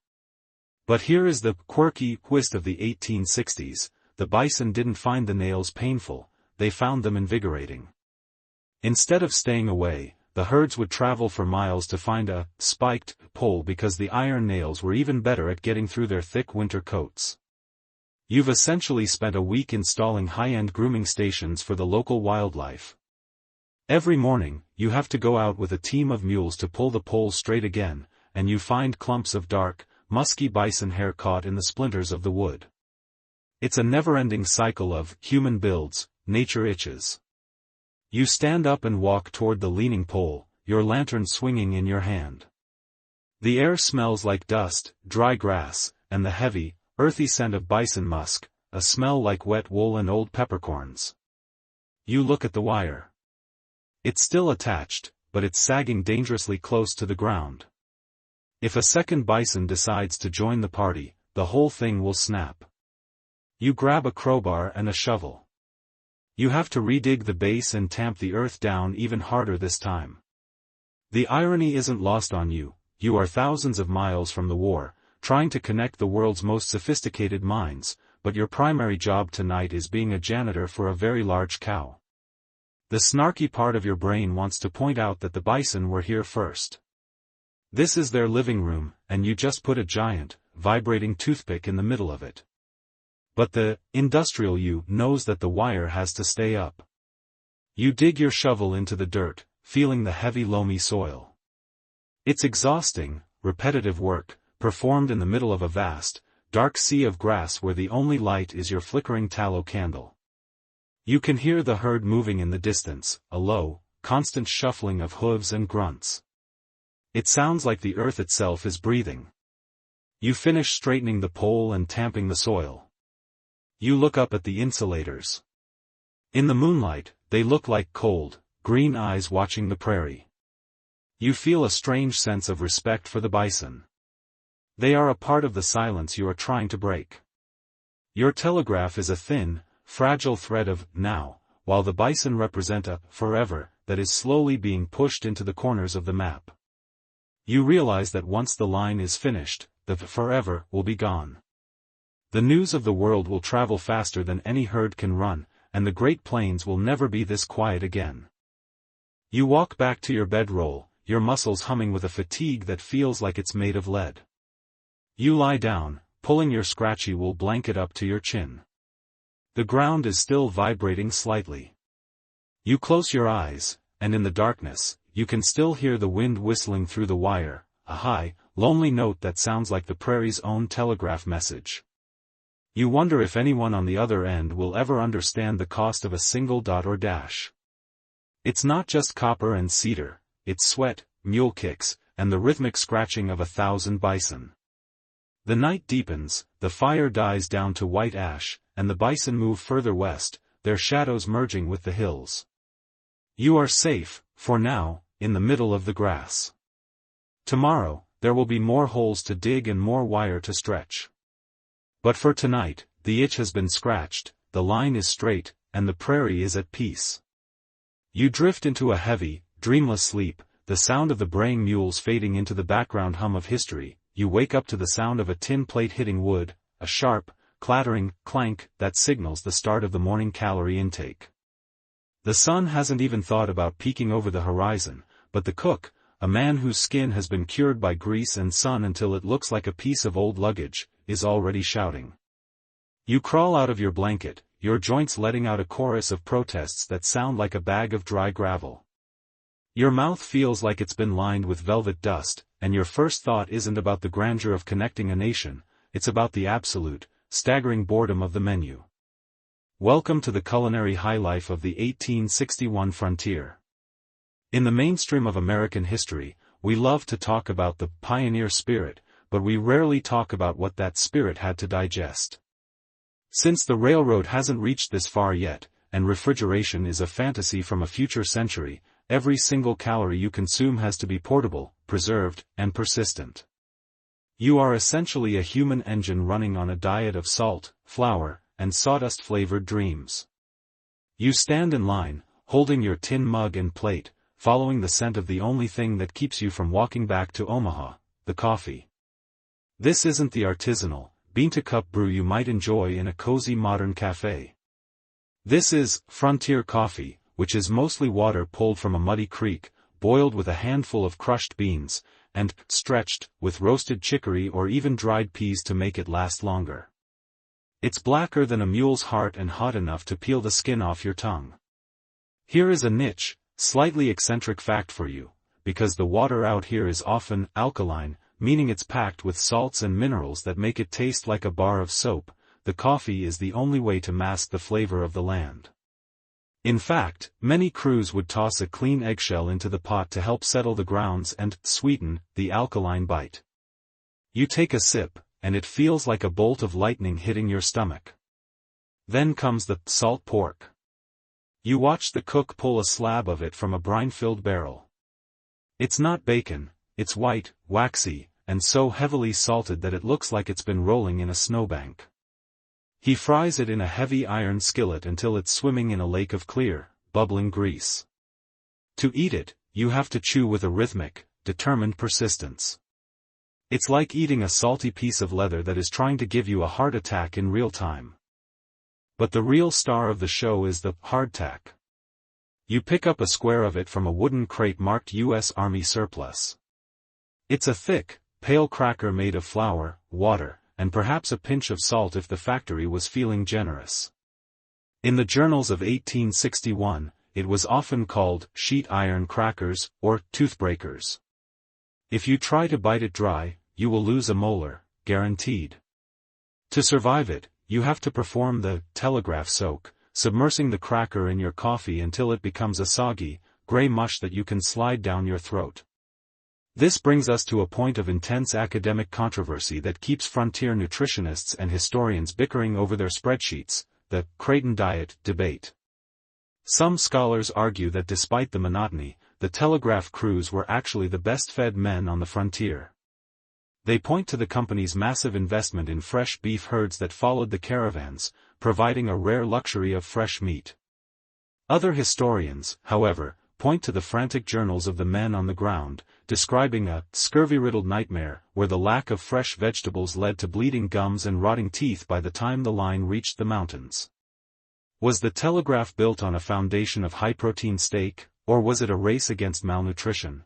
But here is the quirky twist of the 1860s, the bison didn't find the nails painful, they found them invigorating. Instead of staying away, the herds would travel for miles to find a spiked pole because the iron nails were even better at getting through their thick winter coats. You've essentially spent a week installing high-end grooming stations for the local wildlife. Every morning, you have to go out with a team of mules to pull the pole straight again, and you find clumps of dark, musky bison hair caught in the splinters of the wood. It's a never-ending cycle of human builds, nature itches. You stand up and walk toward the leaning pole, your lantern swinging in your hand. The air smells like dust, dry grass, and the heavy, earthy scent of bison musk, a smell like wet wool and old peppercorns. You look at the wire. It's still attached, but it's sagging dangerously close to the ground. If a second bison decides to join the party, the whole thing will snap. You grab a crowbar and a shovel. You have to redig the base and tamp the earth down even harder this time. The irony isn't lost on you, you are thousands of miles from the war, trying to connect the world's most sophisticated minds, but your primary job tonight is being a janitor for a very large cow. The snarky part of your brain wants to point out that the bison were here first. This is their living room, and you just put a giant, vibrating toothpick in the middle of it. But the industrial you knows that the wire has to stay up. You dig your shovel into the dirt, feeling the heavy loamy soil. It's exhausting, repetitive work, performed in the middle of a vast, dark sea of grass where the only light is your flickering tallow candle. You can hear the herd moving in the distance, a low, constant shuffling of hooves and grunts. It sounds like the earth itself is breathing. You finish straightening the pole and tamping the soil. You look up at the insulators. In the moonlight, they look like cold, green eyes watching the prairie. You feel a strange sense of respect for the bison. They are a part of the silence you are trying to break. Your telegraph is a thin, fragile thread of now, while the bison represent a forever that is slowly being pushed into the corners of the map. You realize that once the line is finished, the forever will be gone. The news of the world will travel faster than any herd can run, and the Great Plains will never be this quiet again. You walk back to your bedroll, your muscles humming with a fatigue that feels like it's made of lead. You lie down, pulling your scratchy wool blanket up to your chin. The ground is still vibrating slightly. You close your eyes, and in the darkness, you can still hear the wind whistling through the wire, a high, lonely note that sounds like the prairie's own telegraph message. You wonder if anyone on the other end will ever understand the cost of a single dot or dash. It's not just copper and cedar, it's sweat, mule kicks, and the rhythmic scratching of 1,000 bison. The night deepens, the fire dies down to white ash, and the bison move further west, their shadows merging with the hills. You are safe, for now, in the middle of the grass. Tomorrow, there will be more holes to dig and more wire to stretch. But for tonight, the itch has been scratched, the line is straight, and the prairie is at peace. You drift into a heavy, dreamless sleep, the sound of the braying mules fading into the background hum of history. You wake up to the sound of a tin plate hitting wood, a sharp, clattering clank that signals the start of the morning calorie intake. The sun hasn't even thought about peeking over the horizon, but the cook, a man whose skin has been cured by grease and sun until it looks like a piece of old luggage, is already shouting. You crawl out of your blanket, your joints letting out a chorus of protests that sound like a bag of dry gravel. Your mouth feels like it's been lined with velvet dust, and your first thought isn't about the grandeur of connecting a nation, it's about the absolute, staggering boredom of the menu. Welcome to the culinary high life of the 1861 frontier. In the mainstream of American history, we love to talk about the pioneer spirit, but we rarely talk about what that spirit had to digest. Since the railroad hasn't reached this far yet, and refrigeration is a fantasy from a future century, every single calorie you consume has to be portable, preserved, and persistent. You are essentially a human engine running on a diet of salt, flour, and sawdust-flavored dreams. You stand in line, holding your tin mug and plate, following the scent of the only thing that keeps you from walking back to Omaha, the coffee. This isn't the artisanal, bean-to-cup brew you might enjoy in a cozy modern cafe. This is frontier coffee, which is mostly water pulled from a muddy creek, boiled with a handful of crushed beans, and stretched with roasted chicory or even dried peas to make it last longer. It's blacker than a mule's heart and hot enough to peel the skin off your tongue. Here is a niche, slightly eccentric fact for you, because the water out here is often alkaline, meaning it's packed with salts and minerals that make it taste like a bar of soap. The coffee is the only way to mask the flavor of the land. In fact, many crews would toss a clean eggshell into the pot to help settle the grounds and sweeten the alkaline bite. You take a sip, and it feels like a bolt of lightning hitting your stomach. Then comes the salt pork. You watch the cook pull a slab of it from a brine-filled barrel. It's not bacon, it's white, waxy, and so heavily salted that it looks like it's been rolling in a snowbank. He fries it in a heavy iron skillet until it's swimming in a lake of clear, bubbling grease. To eat it, you have to chew with a rhythmic, determined persistence. It's like eating a salty piece of leather that is trying to give you a heart attack in real time. But the real star of the show is the hardtack. You pick up a square of it from a wooden crate marked U.S. Army surplus. It's a thick, pale cracker made of flour, water, and perhaps a pinch of salt if the factory was feeling generous. In the journals of 1861, it was often called sheet iron crackers or toothbreakers. If you try to bite it dry, you will lose a molar, guaranteed. To survive it, you have to perform the telegraph soak, submersing the cracker in your coffee until it becomes a soggy, gray mush that you can slide down your throat. This brings us to a point of intense academic controversy that keeps frontier nutritionists and historians bickering over their spreadsheets, the Creighton diet debate. Some scholars argue that despite the monotony, the telegraph crews were actually the best-fed men on the frontier. They point to the company's massive investment in fresh beef herds that followed the caravans, providing a rare luxury of fresh meat. Other historians, however, point to the frantic journals of the men on the ground, describing a scurvy-riddled nightmare where the lack of fresh vegetables led to bleeding gums and rotting teeth by the time the line reached the mountains. Was the telegraph built on a foundation of high-protein steak, or was it a race against malnutrition?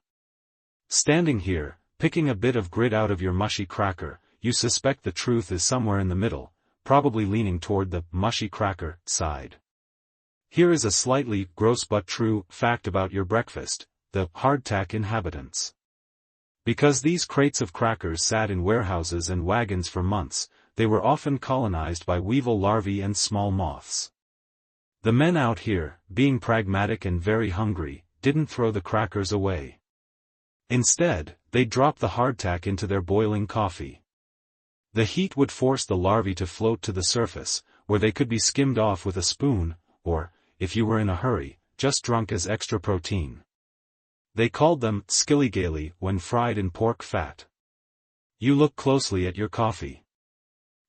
Standing here, picking a bit of grit out of your mushy cracker, you suspect the truth is somewhere in the middle, probably leaning toward the mushy cracker side. Here is a slightly gross but true fact about your breakfast: the hardtack inhabitants. Because these crates of crackers sat in warehouses and wagons for months, they were often colonized by weevil larvae and small moths. The men out here, being pragmatic and very hungry, didn't throw the crackers away. Instead, they dropped the hardtack into their boiling coffee. The heat would force the larvae to float to the surface, where they could be skimmed off with a spoon, or, if you were in a hurry, just drunk as extra protein. They called them skillygaly when fried in pork fat. You look closely at your coffee.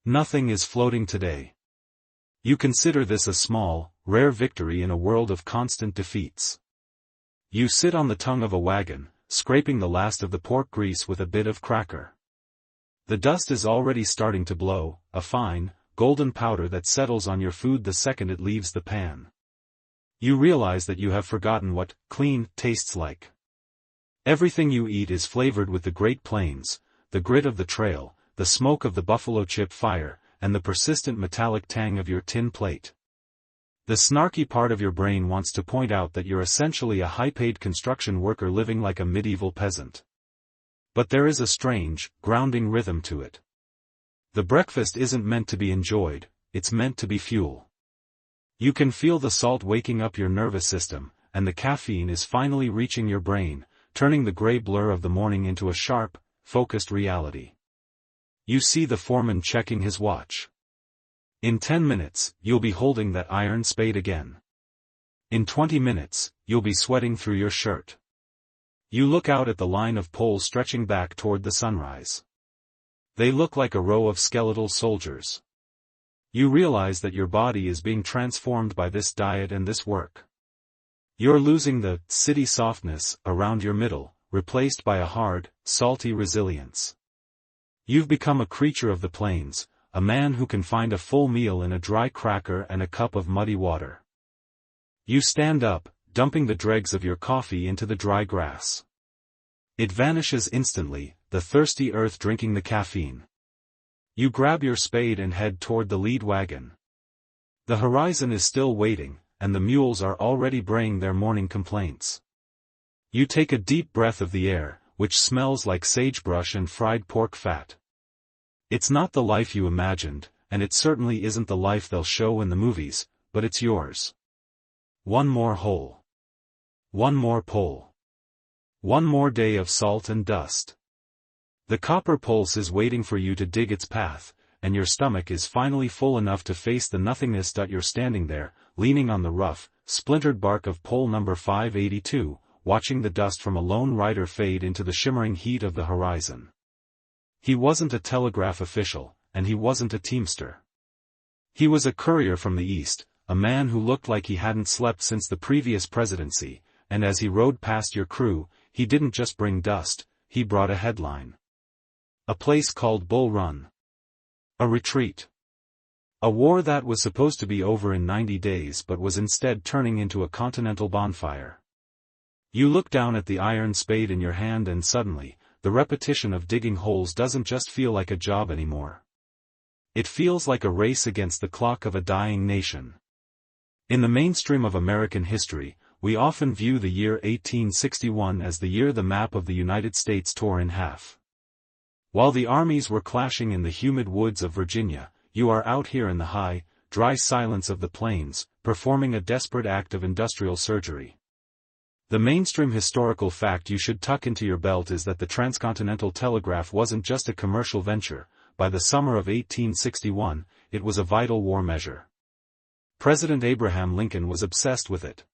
Nothing is floating today. You consider this a small, rare victory in a world of constant defeats. You sit on the tongue of a wagon, scraping the last of the pork grease with a bit of cracker. The dust is already starting to blow, a fine, golden powder that settles on your food the second it leaves the pan. You realize that you have forgotten what clean tastes like. Everything you eat is flavored with the Great Plains, the grit of the trail, the smoke of the buffalo chip fire, and the persistent metallic tang of your tin plate. The snarky part of your brain wants to point out that you're essentially a high-paid construction worker living like a medieval peasant. But there is a strange, grounding rhythm to it. The breakfast isn't meant to be enjoyed, it's meant to be fuel. You can feel the salt waking up your nervous system, and the caffeine is finally reaching your brain, turning the gray blur of the morning into a sharp, focused reality. You see the foreman checking his watch. In 10 minutes, you'll be holding that iron spade again. In 20 minutes, you'll be sweating through your shirt. You look out at the line of poles stretching back toward the sunrise. They look like a row of skeletal soldiers. You realize that your body is being transformed by this diet and this work. You're losing the city softness around your middle, replaced by a hard, salty resilience. You've become a creature of the plains, a man who can find a full meal in a dry cracker and a cup of muddy water. You stand up, dumping the dregs of your coffee into the dry grass. It vanishes instantly, the thirsty earth drinking the caffeine. You grab your spade and head toward the lead wagon. The horizon is still waiting, and the mules are already braying their morning complaints. You take a deep breath of the air, which smells like sagebrush and fried pork fat. It's not the life you imagined, and it certainly isn't the life they'll show in the movies, but it's yours. One more hole. One more pole. One more day of salt and dust. The copper pulse is waiting for you to dig its path, and your stomach is finally full enough to face the nothingness. You're standing there, leaning on the rough, splintered bark of pole number 582, watching the dust from a lone rider fade into the shimmering heat of the horizon. He wasn't a telegraph official, and he wasn't a teamster. He was a courier from the east, a man who looked like he hadn't slept since the previous presidency, and as he rode past your crew, he didn't just bring dust, he brought a headline. A place called Bull Run. A retreat. A war that was supposed to be over in 90 days but was instead turning into a continental bonfire. You look down at the iron spade in your hand and suddenly, the repetition of digging holes doesn't just feel like a job anymore. It feels like a race against the clock of a dying nation. In the mainstream of American history, we often view the year 1861 as the year the map of the United States tore in half. While the armies were clashing in the humid woods of Virginia, you are out here in the high, dry silence of the plains, performing a desperate act of industrial surgery. The mainstream historical fact you should tuck into your belt is that the Transcontinental Telegraph wasn't just a commercial venture. By the summer of 1861, it was a vital war measure. President Abraham Lincoln was obsessed with it.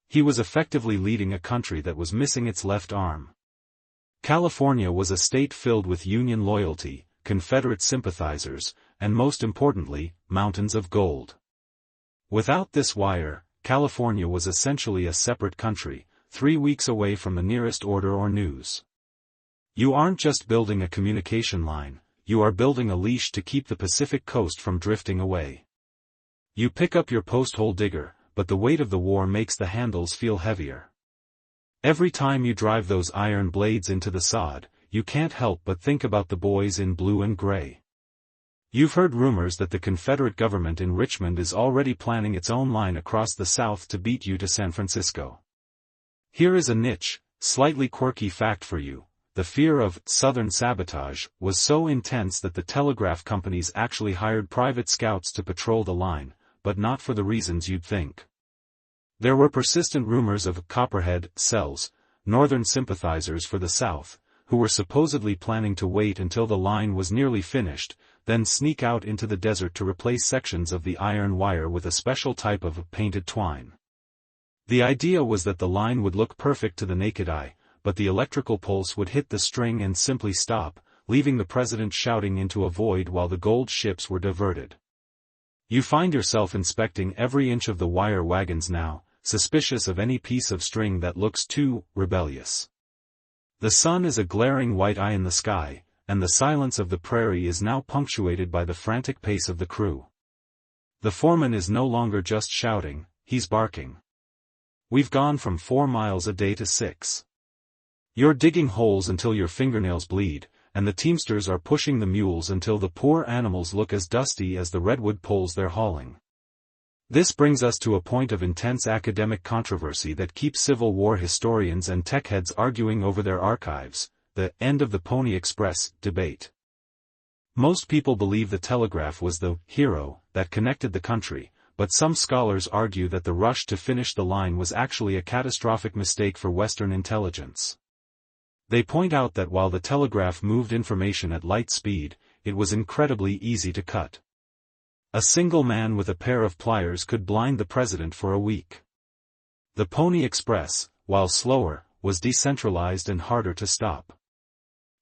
He was effectively leading a country that was missing its left arm. California was a state filled with Union loyalty, Confederate sympathizers, and most importantly, mountains of gold. Without this wire, California was essentially a separate country, 3 weeks away from the nearest order or news. You aren't just building a communication line, you are building a leash to keep the Pacific coast from drifting away. You pick up your post-hole digger, but the weight of the war makes the handles feel heavier. Every time you drive those iron blades into the sod, you can't help but think about the boys in blue and gray. You've heard rumors that the Confederate government in Richmond is already planning its own line across the South to beat you to San Francisco. Here is a niche, slightly quirky fact for you. The fear of Southern sabotage was so intense that the telegraph companies actually hired private scouts to patrol the line, but not for the reasons you'd think. There were persistent rumors of Copperhead cells, Northern sympathizers for the South, who were supposedly planning to wait until the line was nearly finished, then sneak out into the desert to replace sections of the iron wire with a special type of painted twine. The idea was that the line would look perfect to the naked eye, but the electrical pulse would hit the string and simply stop, leaving the president shouting into a void while the gold ships were diverted. You find yourself inspecting every inch of the wire wagons now, suspicious of any piece of string that looks too rebellious. The sun is a glaring white eye in the sky, and the silence of the prairie is now punctuated by the frantic pace of the crew. The foreman is no longer just shouting, he's barking. We've gone from 4 miles a day to 6. You're digging holes until your fingernails bleed, and the teamsters are pushing the mules until the poor animals look as dusty as the redwood poles they're hauling. This brings us to a point of intense academic controversy that keeps Civil War historians and tech heads arguing over their archives, the "end of the Pony Express" debate. Most people believe the telegraph was the hero that connected the country, but some scholars argue that the rush to finish the line was actually a catastrophic mistake for Western intelligence. They point out that while the telegraph moved information at light speed, it was incredibly easy to cut. A single man with a pair of pliers could blind the president for a week. The Pony Express, while slower, was decentralized and harder to stop.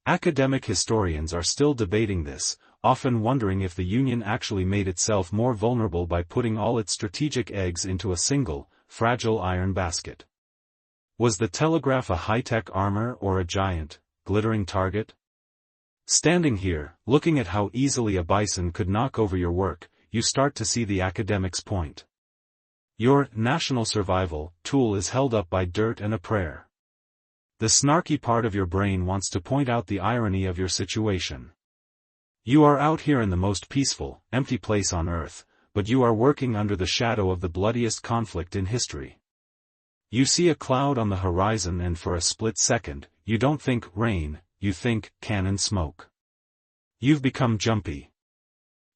Academic historians are still debating this, often wondering if the Union actually made itself more vulnerable by putting all its strategic eggs into a single, fragile iron basket. Was the telegraph a high-tech armor or a giant, glittering target? Standing here, looking at how easily a bison could knock over your work, you start to see the academic's point. Your national survival tool is held up by dirt and a prayer. The snarky part of your brain wants to point out the irony of your situation. You are out here in the most peaceful, empty place on earth, but you are working under the shadow of the bloodiest conflict in history. You see a cloud on the horizon and for a split second, you don't think rain, you think cannon smoke. You've become jumpy.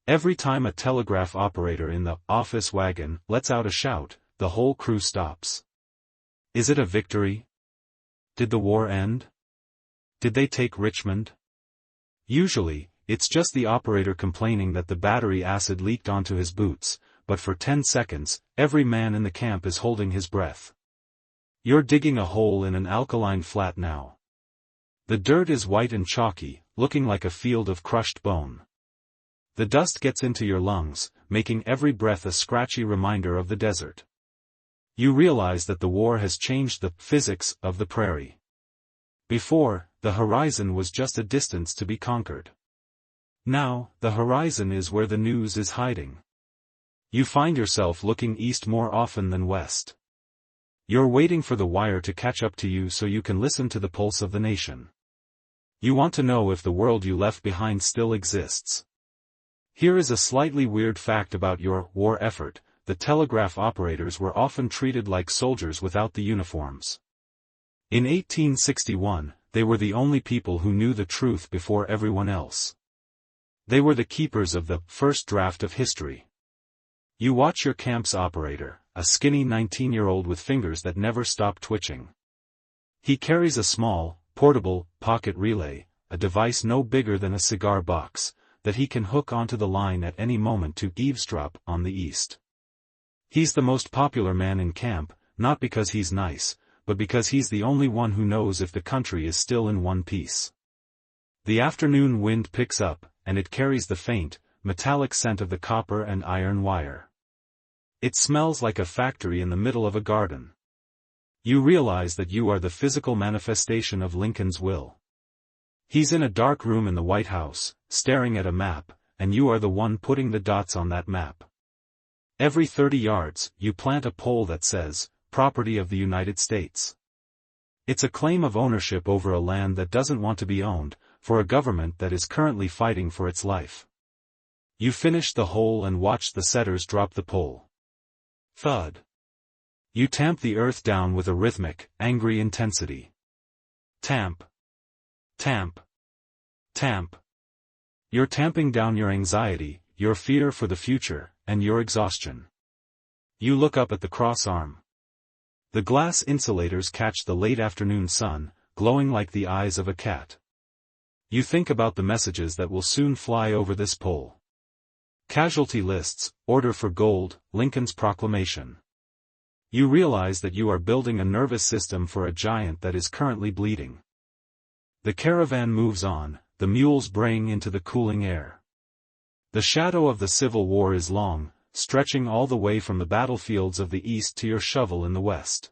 Every time a telegraph operator in the office wagon lets out a shout, the whole crew stops. Is it a victory? Did the war end? Did they take Richmond? Usually, it's just the operator complaining that the battery acid leaked onto his boots, but for 10 seconds, every man in the camp is holding his breath. You're digging a hole in an alkaline flat now. The dirt is white and chalky, looking like a field of crushed bone. The dust gets into your lungs, making every breath a scratchy reminder of the desert. You realize that the war has changed the physics of the prairie. Before, the horizon was just a distance to be conquered. Now, the horizon is where the news is hiding. You find yourself looking east more often than west. You're waiting for the wire to catch up to you so you can listen to the pulse of the nation. You want to know if the world you left behind still exists. Here is a slightly weird fact about your war effort: the telegraph operators were often treated like soldiers without the uniforms. In 1861, they were the only people who knew the truth before everyone else. They were the keepers of the first draft of history. You watch your camp's operator, a skinny 19-year-old with fingers that never stop twitching. He carries a small, portable, pocket relay, a device no bigger than a cigar box, that he can hook onto the line at any moment to eavesdrop on the East. He's the most popular man in camp, not because he's nice, but because he's the only one who knows if the country is still in one piece. The afternoon wind picks up, and it carries the faint, metallic scent of the copper and iron wire. It smells like a factory in the middle of a garden. You realize that you are the physical manifestation of Lincoln's will. He's in a dark room in the White House, staring at a map, and you are the one putting the dots on that map. Every 30 yards, you plant a pole that says, "Property of the United States." It's a claim of ownership over a land that doesn't want to be owned, for a government that is currently fighting for its life. You finish the hole and watch the setters drop the pole. Thud. You tamp the earth down with a rhythmic, angry intensity. Tamp. Tamp. Tamp. You're tamping down your anxiety, your fear for the future, and your exhaustion. You look up at the cross arm. The glass insulators catch the late afternoon sun, glowing like the eyes of a cat. You think about the messages that will soon fly over this pole. Casualty lists, order for gold, Lincoln's proclamation. You realize that you are building a nervous system for a giant that is currently bleeding. The caravan moves on, the mules braying into the cooling air. The shadow of the Civil War is long, stretching all the way from the battlefields of the East to your shovel in the West.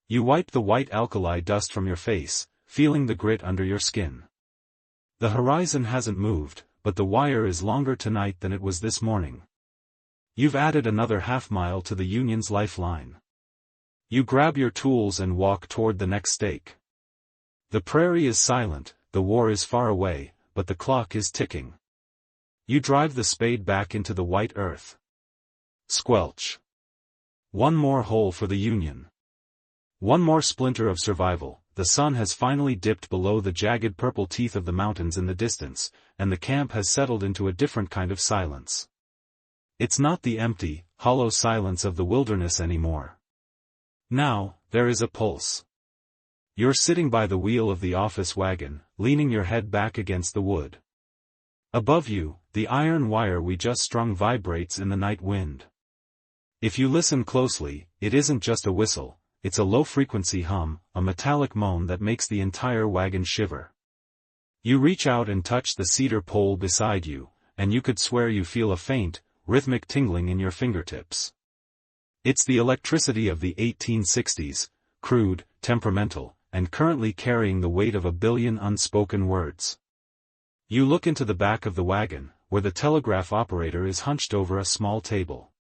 You wipe the white alkali dust from your face, feeling the grit under your skin. The horizon hasn't moved, but the wire is longer tonight than it was this morning. You've added another half-mile to the Union's lifeline. You grab your tools and walk toward the next stake. The prairie is silent, the war is far away, but the clock is ticking. You drive the spade back into the white earth. Squelch. One more hole for the Union. One more splinter of survival. The sun has finally dipped below the jagged purple teeth of the mountains in the distance, and the camp has settled into a different kind of silence. It's not the empty, hollow silence of the wilderness anymore. Now, there is a pulse. You're sitting by the wheel of the office wagon, leaning your head back against the wood. Above you, the iron wire we just strung vibrates in the night wind. If you listen closely, it isn't just a whistle, it's a low-frequency hum, a metallic moan that makes the entire wagon shiver. You reach out and touch the cedar pole beside you, and you could swear you feel a faint, rhythmic tingling in your fingertips. It's the electricity of the 1860s, crude, temperamental, and currently carrying the weight of a billion unspoken words. You look into the back of the wagon, where the telegraph operator is hunched over a small table.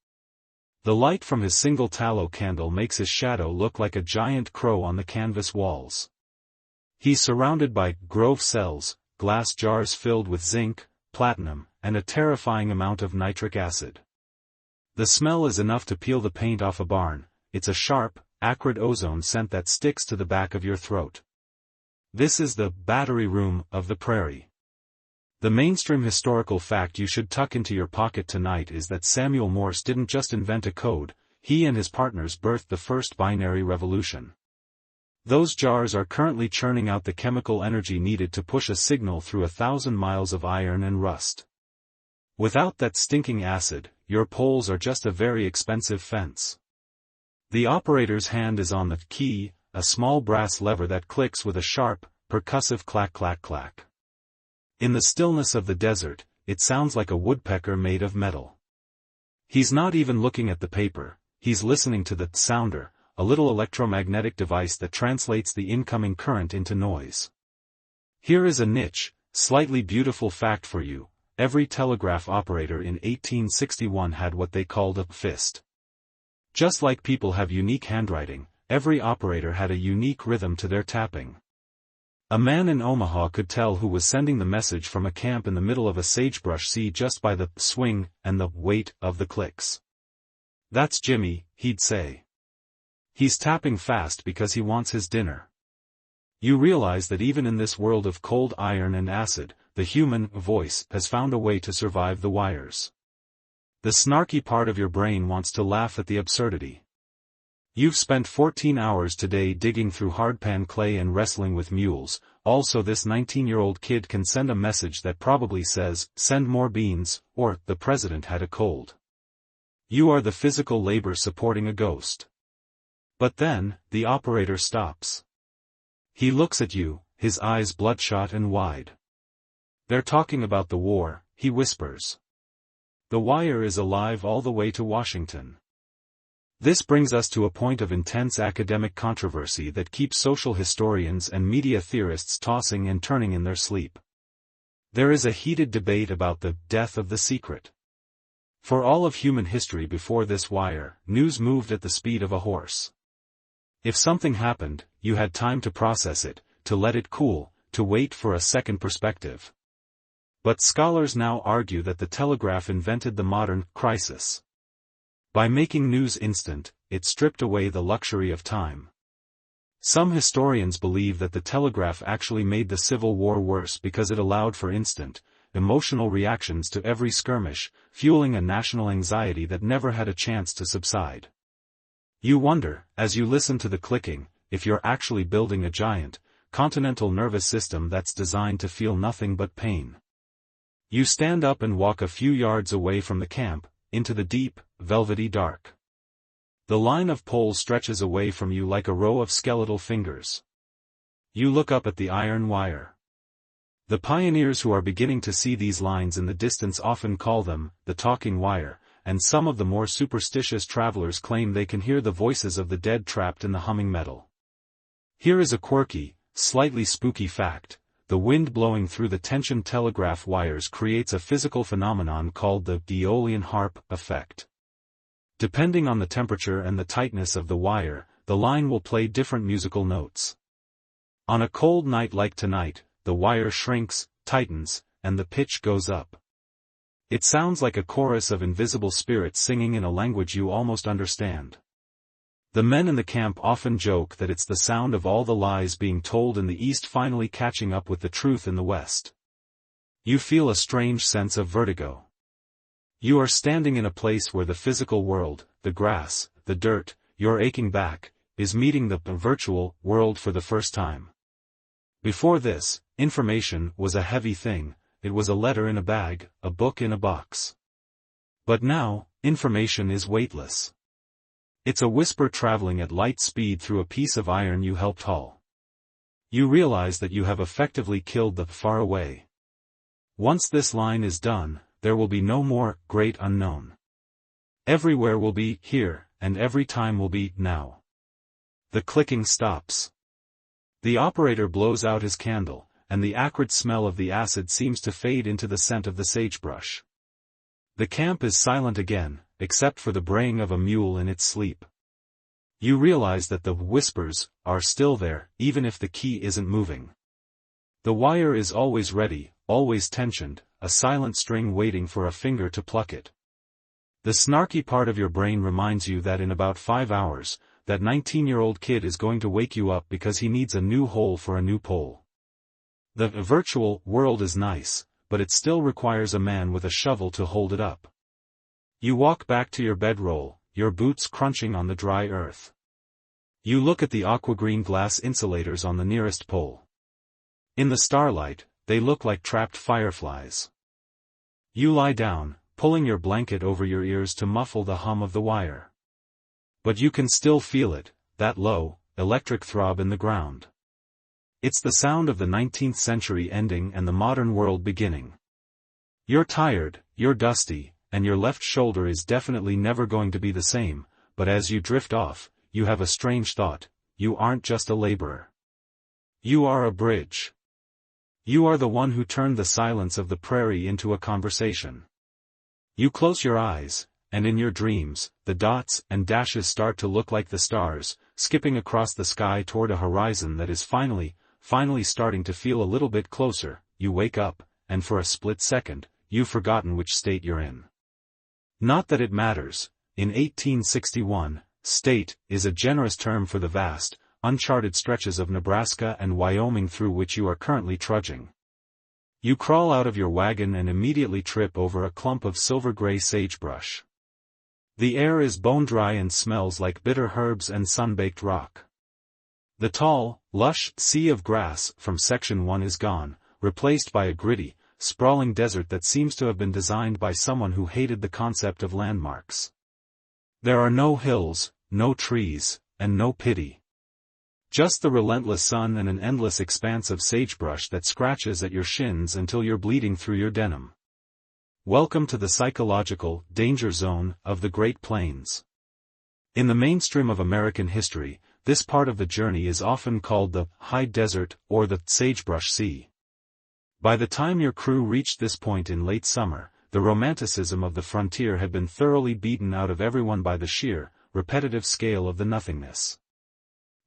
The light from his single tallow candle makes his shadow look like a giant crow on the canvas walls. He's surrounded by Grove cells, glass jars filled with zinc, platinum, and a terrifying amount of nitric acid. The smell is enough to peel the paint off a barn. It's a sharp, acrid ozone scent that sticks to the back of your throat. This is the battery room of the prairie. The mainstream historical fact you should tuck into your pocket tonight is that Samuel Morse didn't just invent a code, he and his partners birthed the first binary revolution. Those jars are currently churning out the chemical energy needed to push a signal through 1,000 miles of iron and rust. Without that stinking acid, your poles are just a very expensive fence. The operator's hand is on the key, a small brass lever that clicks with a sharp, percussive clack-clack-clack. In the stillness of the desert, it sounds like a woodpecker made of metal. He's not even looking at the paper, he's listening to the sounder, a little electromagnetic device that translates the incoming current into noise. Here is a niche, slightly beautiful fact for you: every telegraph operator in 1861 had what they called a fist. Just like people have unique handwriting, every operator had a unique rhythm to their tapping. A man in Omaha could tell who was sending the message from a camp in the middle of a sagebrush sea just by the swing and the weight of the clicks. "That's Jimmy," he'd say. "He's tapping fast because he wants his dinner." You realize that even in this world of cold iron and acid, the human voice has found a way to survive the wires. The snarky part of your brain wants to laugh at the absurdity. You've spent 14 hours today digging through hardpan clay and wrestling with mules. Also, this 19-year-old kid can send a message that probably says, "Send more beans," or "The president had a cold." You are the physical labor supporting a ghost. But then, the operator stops. He looks at you, his eyes bloodshot and wide. "They're talking about the war," he whispers. The wire is alive all the way to Washington. This brings us to a point of intense academic controversy that keeps social historians and media theorists tossing and turning in their sleep. There is a heated debate about the death of the secret. For all of human history before this wire, news moved at the speed of a horse. If something happened, you had time to process it, to let it cool, to wait for a second perspective. But scholars now argue that the telegraph invented the modern crisis. By making news instant, it stripped away the luxury of time. Some historians believe that the telegraph actually made the Civil War worse because it allowed for instant, emotional reactions to every skirmish, fueling a national anxiety that never had a chance to subside. You wonder, as you listen to the clicking, if you're actually building a giant, continental nervous system that's designed to feel nothing but pain. You stand up and walk a few yards away from the camp, into the deep, velvety dark. The line of poles stretches away from you like a row of skeletal fingers. You look up at the iron wire. The pioneers who are beginning to see these lines in the distance often call them the talking wire, and some of the more superstitious travelers claim they can hear the voices of the dead trapped in the humming metal. Here is a quirky, slightly spooky fact. The wind blowing through the tensioned telegraph wires creates a physical phenomenon called the Aeolian harp effect. Depending on the temperature and the tightness of the wire, the line will play different musical notes. On a cold night like tonight, the wire shrinks, tightens, and the pitch goes up. It sounds like a chorus of invisible spirits singing in a language you almost understand. The men in the camp often joke that it's the sound of all the lies being told in the East finally catching up with the truth in the West. You feel a strange sense of vertigo. You are standing in a place where the physical world, the grass, the dirt, your aching back, is meeting the virtual world for the first time. Before this, information was a heavy thing. It was a letter in a bag, a book in a box. But now, information is weightless. It's a whisper traveling at light speed through a piece of iron you helped haul. You realize that you have effectively killed the far away. Once this line is done, there will be no more great unknown. Everywhere will be here, and every time will be now. The clicking stops. The operator blows out his candle, and the acrid smell of the acid seems to fade into the scent of the sagebrush. The camp is silent again, except for the braying of a mule in its sleep. You realize that the whispers are still there, even if the key isn't moving. The wire is always ready, always tensioned, a silent string waiting for a finger to pluck it. The snarky part of your brain reminds you that in about 5 hours, that 19-year-old kid is going to wake you up because he needs a new hole for a new pole. The virtual world is nice, but it still requires a man with a shovel to hold it up. You walk back to your bedroll, your boots crunching on the dry earth. You look at the aqua-green glass insulators on the nearest pole. In the starlight, they look like trapped fireflies. You lie down, pulling your blanket over your ears to muffle the hum of the wire. But you can still feel it, that low, electric throb in the ground. It's the sound of the 19th century ending and the modern world beginning. You're tired, you're dusty, and your left shoulder is definitely never going to be the same, but as you drift off, you have a strange thought: you aren't just a laborer. You are a bridge. You are the one who turned the silence of the prairie into a conversation. You close your eyes, and in your dreams, the dots and dashes start to look like the stars, skipping across the sky toward a horizon that is finally finally starting to feel a little bit closer, you wake up, and for a split second, you've forgotten which state you're in. Not that it matters. In 1861, state is a generous term for the vast, uncharted stretches of Nebraska and Wyoming through which you are currently trudging. You crawl out of your wagon and immediately trip over a clump of silver-gray sagebrush. The air is bone-dry and smells like bitter herbs and sun-baked rock. The tall, lush sea of grass from Section 1 is gone, replaced by a gritty, sprawling desert that seems to have been designed by someone who hated the concept of landmarks. There are no hills, no trees, and no pity. Just the relentless sun and an endless expanse of sagebrush that scratches at your shins until you're bleeding through your denim. Welcome to the psychological danger zone of the Great Plains. In the mainstream of American history, this part of the journey is often called the High Desert or the Sagebrush Sea. By the time your crew reached this point in late summer, the romanticism of the frontier had been thoroughly beaten out of everyone by the sheer, repetitive scale of the nothingness.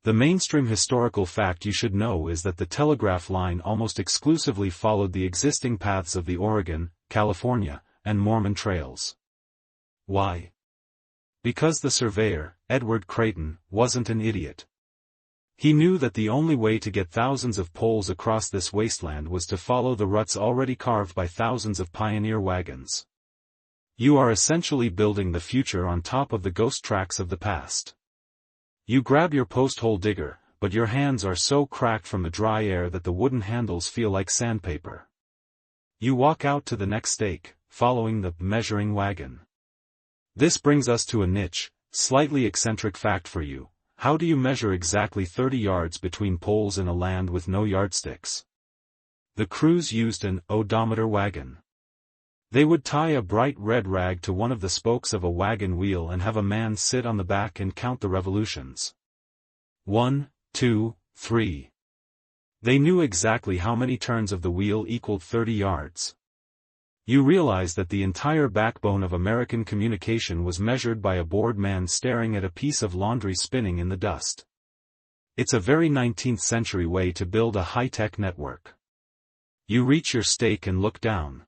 The mainstream historical fact you should know is that the Telegraph line almost exclusively followed the existing paths of the Oregon, California, and Mormon trails. Why? Because the surveyor, Edward Creighton, wasn't an idiot. He knew that the only way to get thousands of poles across this wasteland was to follow the ruts already carved by thousands of pioneer wagons. You are essentially building the future on top of the ghost tracks of the past. You grab your post-hole digger, but your hands are so cracked from the dry air that the wooden handles feel like sandpaper. You walk out to the next stake, following the measuring wagon. This brings us to a niche, slightly eccentric fact for you. How do you measure exactly 30 yards between poles in a land with no yardsticks? The crews used an odometer wagon. They would tie a bright red rag to one of the spokes of a wagon wheel and have a man sit on the back and count the revolutions. 1, 2, 3. They knew exactly how many turns of the wheel equaled 30 yards. You realize that the entire backbone of American communication was measured by a bored man staring at a piece of laundry spinning in the dust. It's a very 19th century way to build a high-tech network. You reach your stake and look down.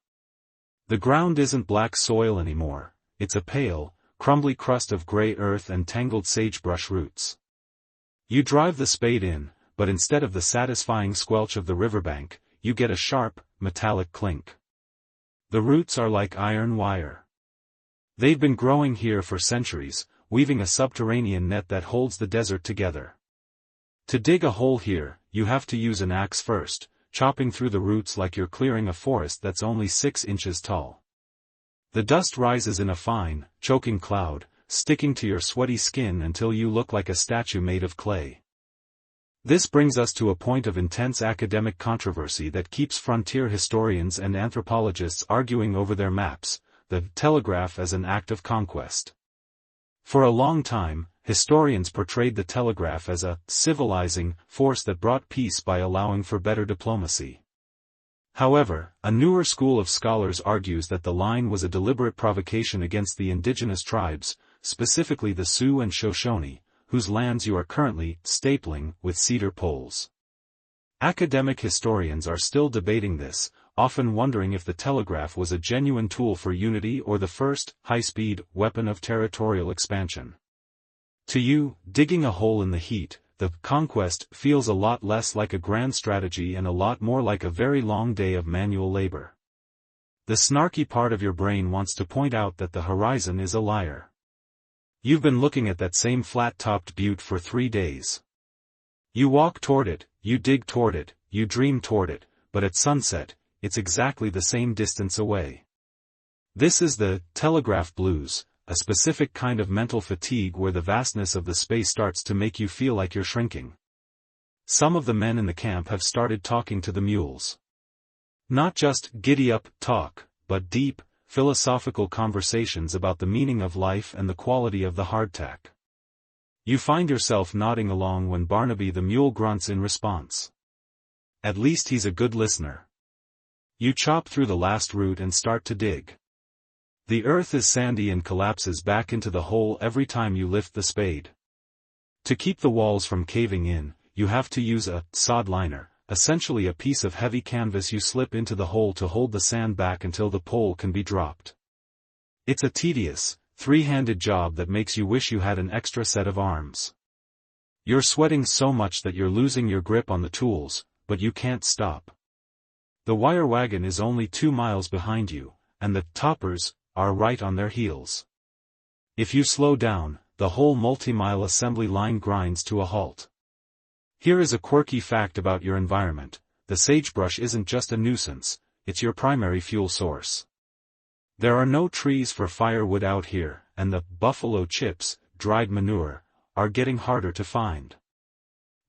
The ground isn't black soil anymore, it's a pale, crumbly crust of gray earth and tangled sagebrush roots. You drive the spade in, but instead of the satisfying squelch of the riverbank, you get a sharp, metallic clink. The roots are like iron wire. They've been growing here for centuries, weaving a subterranean net that holds the desert together. To dig a hole here, you have to use an axe first, chopping through the roots like you're clearing a forest that's only 6 inches tall. The dust rises in a fine, choking cloud, sticking to your sweaty skin until you look like a statue made of clay. This brings us to a point of intense academic controversy that keeps frontier historians and anthropologists arguing over their maps, the telegraph as an act of conquest. For a long time, historians portrayed the telegraph as a civilizing force that brought peace by allowing for better diplomacy. However, a newer school of scholars argues that the line was a deliberate provocation against the indigenous tribes, specifically the Sioux and Shoshone, whose lands you are currently stapling with cedar poles. Academic historians are still debating this, often wondering if the telegraph was a genuine tool for unity or the first, high-speed, weapon of territorial expansion. To you, digging a hole in the heat, the conquest feels a lot less like a grand strategy and a lot more like a very long day of manual labor. The snarky part of your brain wants to point out that the horizon is a liar. You've been looking at that same flat-topped butte for 3 days. You walk toward it, you dig toward it, you dream toward it, but at sunset, it's exactly the same distance away. This is the telegraph blues, a specific kind of mental fatigue where the vastness of the space starts to make you feel like you're shrinking. Some of the men in the camp have started talking to the mules. Not just giddy-up talk, but deep, philosophical conversations about the meaning of life and the quality of the hardtack. You find yourself nodding along when Barnaby the mule grunts in response. At least he's a good listener. You chop through the last root and start to dig. The earth is sandy and collapses back into the hole every time you lift the spade. To keep the walls from caving in, you have to use a sod liner, essentially a piece of heavy canvas you slip into the hole to hold the sand back until the pole can be dropped. It's a tedious, three-handed job that makes you wish you had an extra set of arms. You're sweating so much that you're losing your grip on the tools, but you can't stop. The wire wagon is only 2 miles behind you, and the toppers are right on their heels. If you slow down, the whole multi-mile assembly line grinds to a halt. Here is a quirky fact about your environment: the sagebrush isn't just a nuisance, it's your primary fuel source. There are no trees for firewood out here, and the buffalo chips, dried manure, are getting harder to find.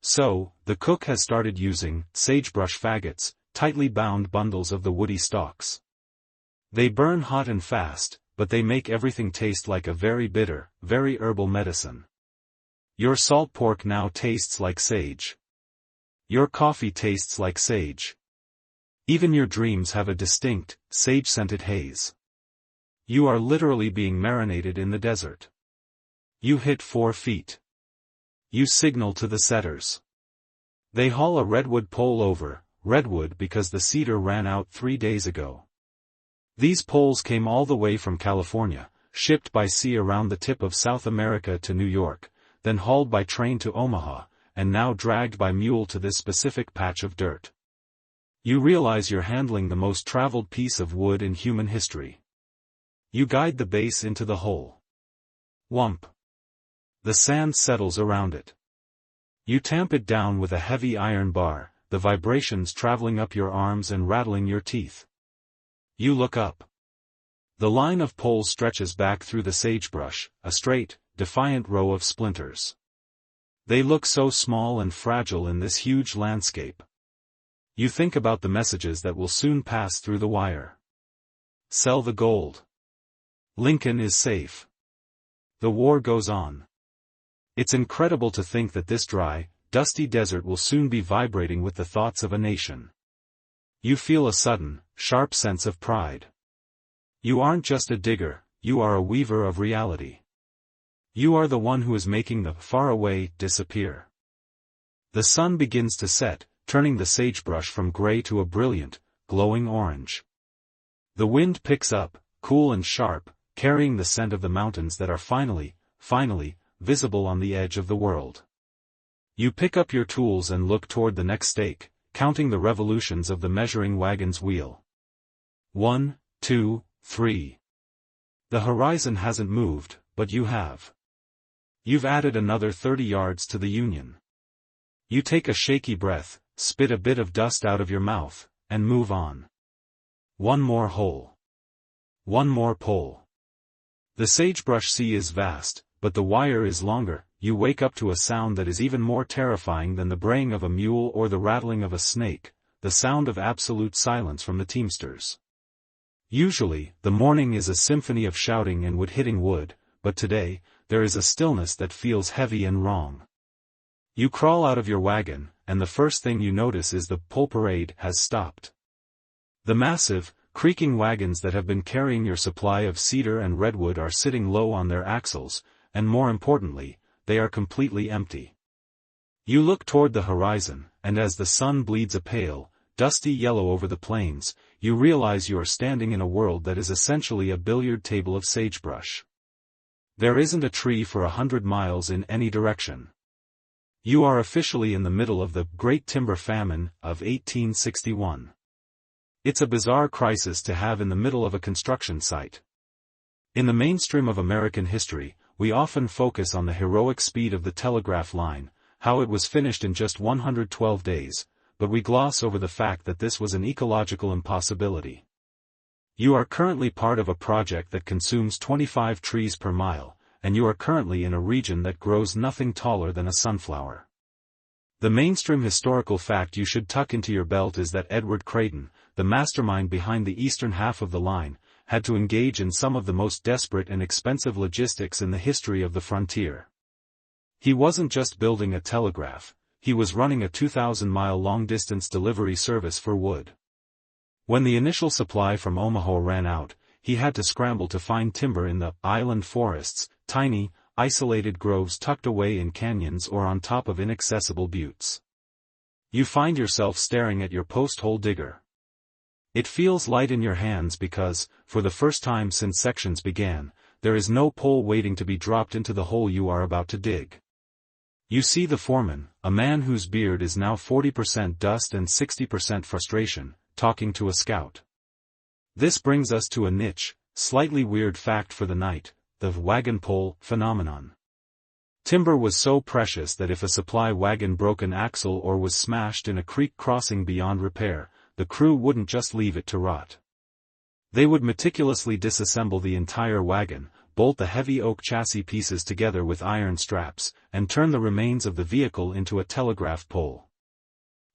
So, the cook has started using sagebrush faggots, tightly bound bundles of the woody stalks. They burn hot and fast, but they make everything taste like a very bitter, very herbal medicine. Your salt pork now tastes like sage. Your coffee tastes like sage. Even your dreams have a distinct, sage-scented haze. You are literally being marinated in the desert. You hit 4 feet. You signal to the setters. They haul a redwood pole over, redwood because the cedar ran out 3 days ago. These poles came all the way from California, shipped by sea around the tip of South America to New York, then hauled by train to Omaha, and now dragged by mule to this specific patch of dirt. You realize you're handling the most traveled piece of wood in human history. You guide the base into the hole. Whump. The sand settles around it. You tamp it down with a heavy iron bar, the vibrations traveling up your arms and rattling your teeth. You look up. The line of poles stretches back through the sagebrush, a straight, defiant row of splinters. They look so small and fragile in this huge landscape. You think about the messages that will soon pass through the wire. Sell the gold. Lincoln is safe. The war goes on. It's incredible to think that this dry, dusty desert will soon be vibrating with the thoughts of a nation. You feel a sudden, sharp sense of pride. You aren't just a digger, you are a weaver of reality. You are the one who is making the far-away disappear. The sun begins to set, turning the sagebrush from gray to a brilliant, glowing orange. The wind picks up, cool and sharp, carrying the scent of the mountains that are finally, visible on the edge of the world. You pick up your tools and look toward the next stake, counting the revolutions of the measuring wagon's wheel. 1, 2, 3. The horizon hasn't moved, but you have. You've added another 30 yards to the Union. You take a shaky breath, spit a bit of dust out of your mouth, and move on. One more hole. One more pole. The sagebrush sea is vast, but the wire is longer. You wake up to a sound that is even more terrifying than the braying of a mule or the rattling of a snake, the sound of absolute silence from the teamsters. Usually, the morning is a symphony of shouting and wood hitting wood, but today, there is a stillness that feels heavy and wrong. You crawl out of your wagon, and the first thing you notice is the pole parade has stopped. The massive, creaking wagons that have been carrying your supply of cedar and redwood are sitting low on their axles, and more importantly, they are completely empty. You look toward the horizon, and as the sun bleeds a pale, dusty yellow over the plains, you realize you are standing in a world that is essentially a billiard table of sagebrush. There isn't a tree for 100 miles in any direction. You are officially in the middle of the Great Timber Famine of 1861. It's a bizarre crisis to have in the middle of a construction site. In the mainstream of American history, we often focus on the heroic speed of the telegraph line, how it was finished in just 112 days, but we gloss over the fact that this was an ecological impossibility. You are currently part of a project that consumes 25 trees per mile, and you are currently in a region that grows nothing taller than a sunflower. The mainstream historical fact you should tuck into your belt is that Edward Creighton, the mastermind behind the eastern half of the line, had to engage in some of the most desperate and expensive logistics in the history of the frontier. He wasn't just building a telegraph, he was running a 2,000-mile long-distance delivery service for wood. When the initial supply from Omaha ran out, he had to scramble to find timber in the island forests, tiny, isolated groves tucked away in canyons or on top of inaccessible buttes. You find yourself staring at your post-hole digger. It feels light in your hands because, for the first time since sections began, there is no pole waiting to be dropped into the hole you are about to dig. You see the foreman, a man whose beard is now 40% dust and 60% frustration, talking to a scout. This brings us to a niche, slightly weird fact for the night, the wagon pole phenomenon. Timber was so precious that if a supply wagon broke an axle or was smashed in a creek crossing beyond repair, the crew wouldn't just leave it to rot. They would meticulously disassemble the entire wagon, bolt the heavy oak chassis pieces together with iron straps, and turn the remains of the vehicle into a telegraph pole.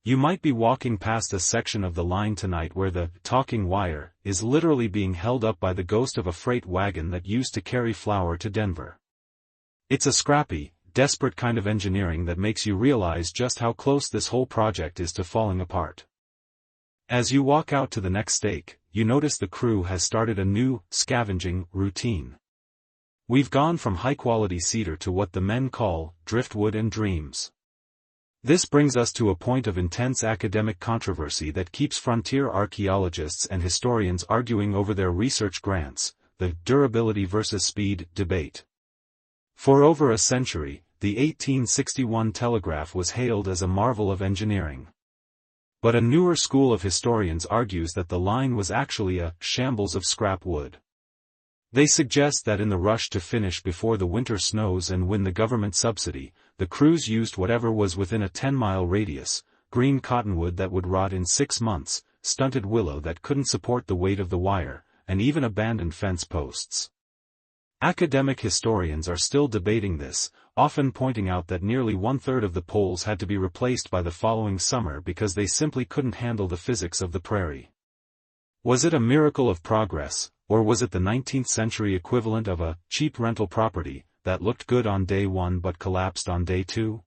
You might be walking past a section of the line tonight where the talking wire is literally being held up by the ghost of a freight wagon that used to carry flour to Denver. It's a scrappy, desperate kind of engineering that makes you realize just how close this whole project is to falling apart. As you walk out to the next stake, you notice the crew has started a new, scavenging, routine. We've gone from high-quality cedar to what the men call, driftwood and dreams. This brings us to a point of intense academic controversy that keeps frontier archaeologists and historians arguing over their research grants, the durability versus speed debate. For over a century, the 1861 Telegraph was hailed as a marvel of engineering. But a newer school of historians argues that the line was actually a shambles of scrap wood. They suggest that in the rush to finish before the winter snows and win the government subsidy, the crews used whatever was within a 10-mile radius, green cottonwood that would rot in 6 months, stunted willow that couldn't support the weight of the wire, and even abandoned fence posts. Academic historians are still debating this, often pointing out that nearly 1/3 of the poles had to be replaced by the following summer because they simply couldn't handle the physics of the prairie. Was it a miracle of progress, or was it the 19th century equivalent of a cheap rental property that looked good on day 1 but collapsed on day 2?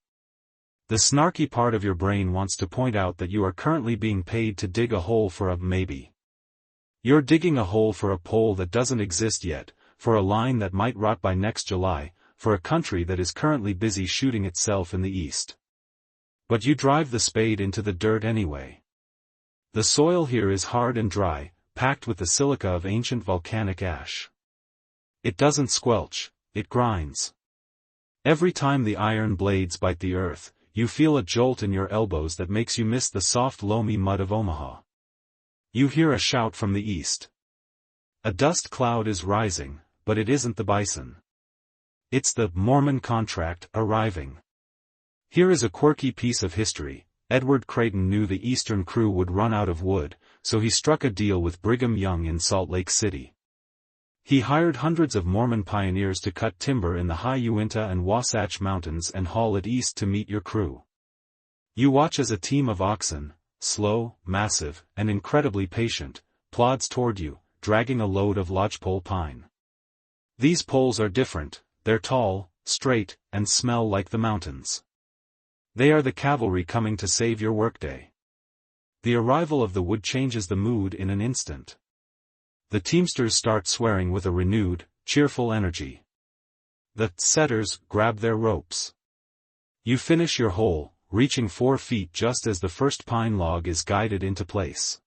The snarky part of your brain wants to point out that you are currently being paid to dig a hole for a maybe. You're digging a hole for a pole that doesn't exist yet, for a line that might rot by next July, for a country that is currently busy shooting itself in the east. But you drive the spade into the dirt anyway. The soil here is hard and dry, packed with the silica of ancient volcanic ash. It doesn't squelch, it grinds. Every time the iron blades bite the earth, you feel a jolt in your elbows that makes you miss the soft loamy mud of Omaha. You hear a shout from the east. A dust cloud is rising, but it isn't the bison. It's the Mormon contract arriving. Here is a quirky piece of history. Edward Creighton knew the eastern crew would run out of wood, so he struck a deal with Brigham Young in Salt Lake City. He hired hundreds of Mormon pioneers to cut timber in the high Uinta and Wasatch Mountains and haul it east to meet your crew. You watch as a team of oxen, slow, massive, and incredibly patient, plods toward you, dragging a load of lodgepole pine. These poles are different, they're tall, straight, and smell like the mountains. They are the cavalry coming to save your workday. The arrival of the wood changes the mood in an instant. The teamsters start swearing with a renewed, cheerful energy. The setters grab their ropes. You finish your hole, reaching 4 feet just as the first pine log is guided into place.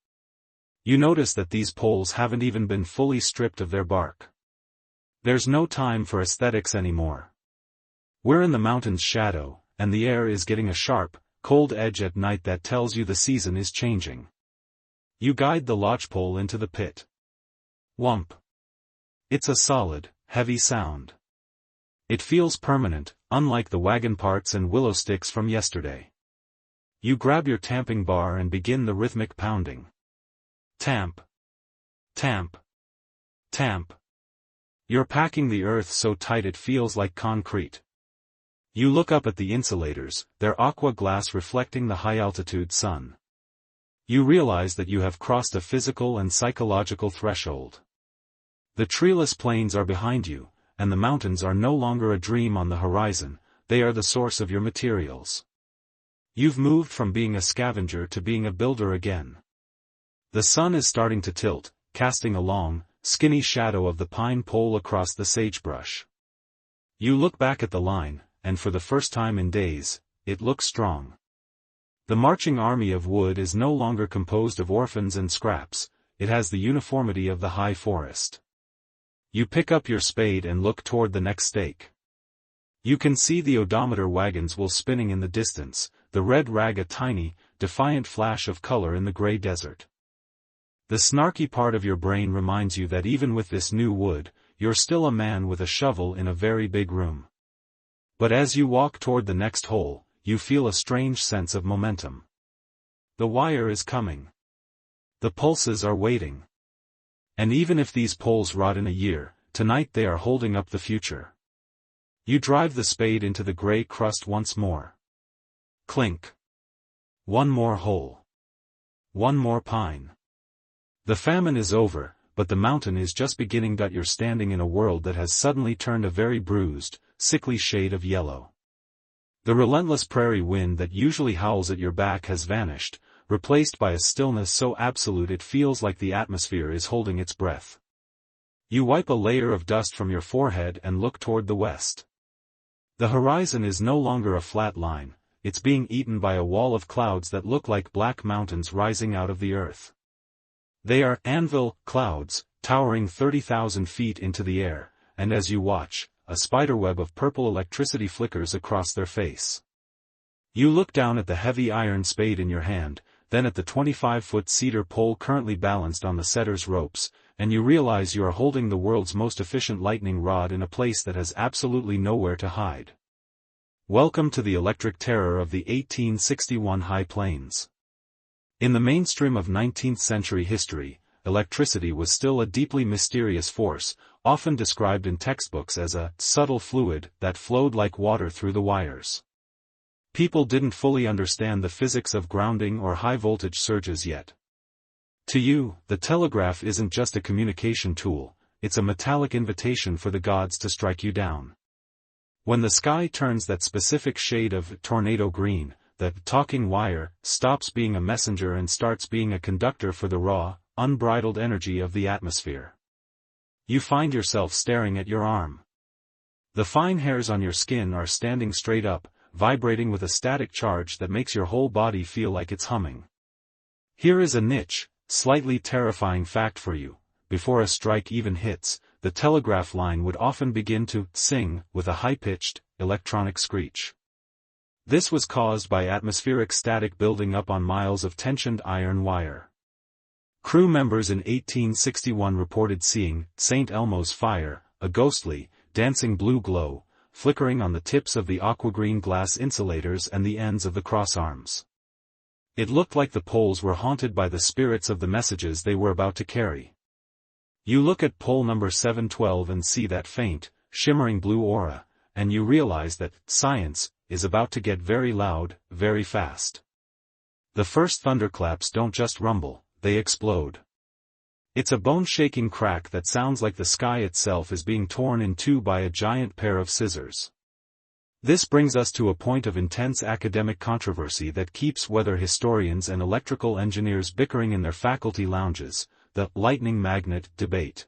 You notice that these poles haven't even been fully stripped of their bark. There's no time for aesthetics anymore. We're in the mountain's shadow, and the air is getting a sharp, cold edge at night that tells you the season is changing. You guide the lodgepole into the pit. Whump. It's a solid, heavy sound. It feels permanent, unlike the wagon parts and willow sticks from yesterday. You grab your tamping bar and begin the rhythmic pounding. Tamp. Tamp. Tamp. You're packing the earth so tight it feels like concrete. You look up at the insulators, their aqua glass reflecting the high-altitude sun. You realize that you have crossed a physical and psychological threshold. The treeless plains are behind you, and the mountains are no longer a dream on the horizon, they are the source of your materials. You've moved from being a scavenger to being a builder again. The sun is starting to tilt, casting a long, skinny shadow of the pine pole across the sagebrush. You look back at the line, and for the first time in days, it looks strong. The marching army of wood is no longer composed of orphans and scraps, it has the uniformity of the high forest. You pick up your spade and look toward the next stake. You can see the odometer wagons will spinning in the distance, the red rag a tiny, defiant flash of color in the gray desert. The snarky part of your brain reminds you that even with this new wood, you're still a man with a shovel in a very big room. But as you walk toward the next hole, you feel a strange sense of momentum. The wire is coming. The pulses are waiting. And even if these poles rot in a year, tonight they are holding up the future. You drive the spade into the gray crust once more. Clink. One more hole. One more pine. The famine is over, but the mountain is just beginning. You're standing in a world that has suddenly turned a very bruised, sickly shade of yellow. The relentless prairie wind that usually howls at your back has vanished, replaced by a stillness so absolute it feels like the atmosphere is holding its breath. You wipe a layer of dust from your forehead and look toward the west. The horizon is no longer a flat line, it's being eaten by a wall of clouds that look like black mountains rising out of the earth. They are anvil clouds, towering 30,000 feet into the air, and as you watch, a spiderweb of purple electricity flickers across their face. You look down at the heavy iron spade in your hand, then at the 25-foot cedar pole currently balanced on the setter's ropes, and you realize you are holding the world's most efficient lightning rod in a place that has absolutely nowhere to hide. Welcome to the electric terror of the 1861 High Plains. In the mainstream of 19th-century history, electricity was still a deeply mysterious force, often described in textbooks as a subtle fluid that flowed like water through the wires. People didn't fully understand the physics of grounding or high-voltage surges yet. To you, the telegraph isn't just a communication tool, it's a metallic invitation for the gods to strike you down. When the sky turns that specific shade of tornado green, the talking wire stops being a messenger and starts being a conductor for the raw, unbridled energy of the atmosphere. You find yourself staring at your arm. The fine hairs on your skin are standing straight up, vibrating with a static charge that makes your whole body feel like it's humming. Here is a niche, slightly terrifying fact for you: before a strike even hits, the telegraph line would often begin to sing with a high-pitched, electronic screech. This was caused by atmospheric static building up on miles of tensioned iron wire. Crew members in 1861 reported seeing St. Elmo's fire, a ghostly, dancing blue glow, flickering on the tips of the aqua-green glass insulators and the ends of the crossarms. It looked like the poles were haunted by the spirits of the messages they were about to carry. You look at pole number 712 and see that faint, shimmering blue aura, and you realize that science is about to get very loud, very fast. The first thunderclaps don't just rumble, they explode. It's a bone-shaking crack that sounds like the sky itself is being torn in two by a giant pair of scissors. This brings us to a point of intense academic controversy that keeps weather historians and electrical engineers bickering in their faculty lounges, the lightning magnet debate.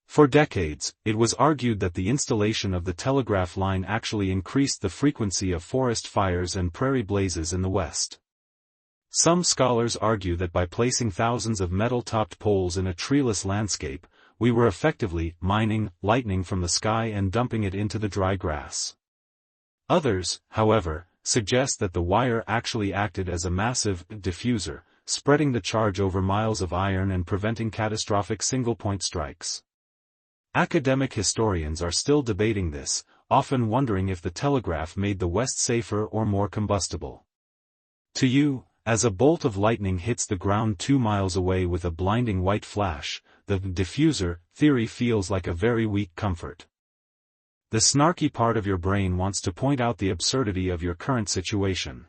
For decades, it was argued that the installation of the telegraph line actually increased the frequency of forest fires and prairie blazes in the West. Some scholars argue that by placing thousands of metal-topped poles in a treeless landscape, we were effectively mining lightning from the sky and dumping it into the dry grass. Others, however, suggest that the wire actually acted as a massive diffuser, spreading the charge over miles of iron and preventing catastrophic single-point strikes. Academic historians are still debating this, often wondering if the telegraph made the West safer or more combustible. To you, as a bolt of lightning hits the ground 2 miles away with a blinding white flash, the diffuser theory feels like a very weak comfort. The snarky part of your brain wants to point out the absurdity of your current situation.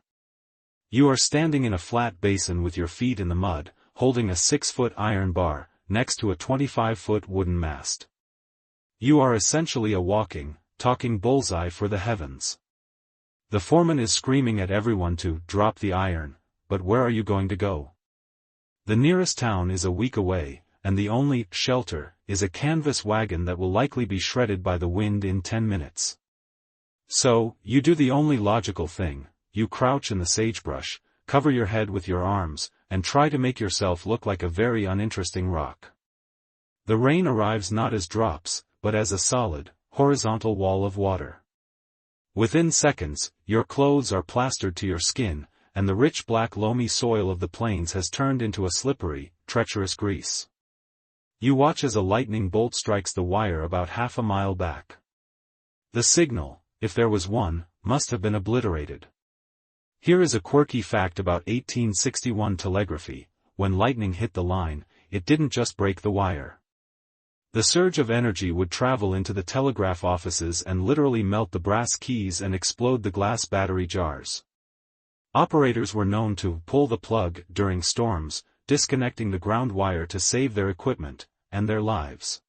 You are standing in a flat basin with your feet in the mud, holding a 6-foot iron bar, next to a 25-foot wooden mast. You are essentially a walking, talking bullseye for the heavens. The foreman is screaming at everyone to drop the iron, but where are you going to go? The nearest town is a week away, and the only shelter is a canvas wagon that will likely be shredded by the wind in 10 minutes. So, you do the only logical thing, you crouch in the sagebrush, cover your head with your arms, and try to make yourself look like a very uninteresting rock. The rain arrives not as drops, but as a solid, horizontal wall of water. Within seconds, your clothes are plastered to your skin, and the rich black loamy soil of the plains has turned into a slippery, treacherous grease. You watch as a lightning bolt strikes the wire about half a mile back. The signal, if there was one, must have been obliterated. Here is a quirky fact about 1861 telegraphy: when lightning hit the line, it didn't just break the wire. The surge of energy would travel into the telegraph offices and literally melt the brass keys and explode the glass battery jars. Operators were known to pull the plug during storms, disconnecting the ground wire to save their equipment and their lives.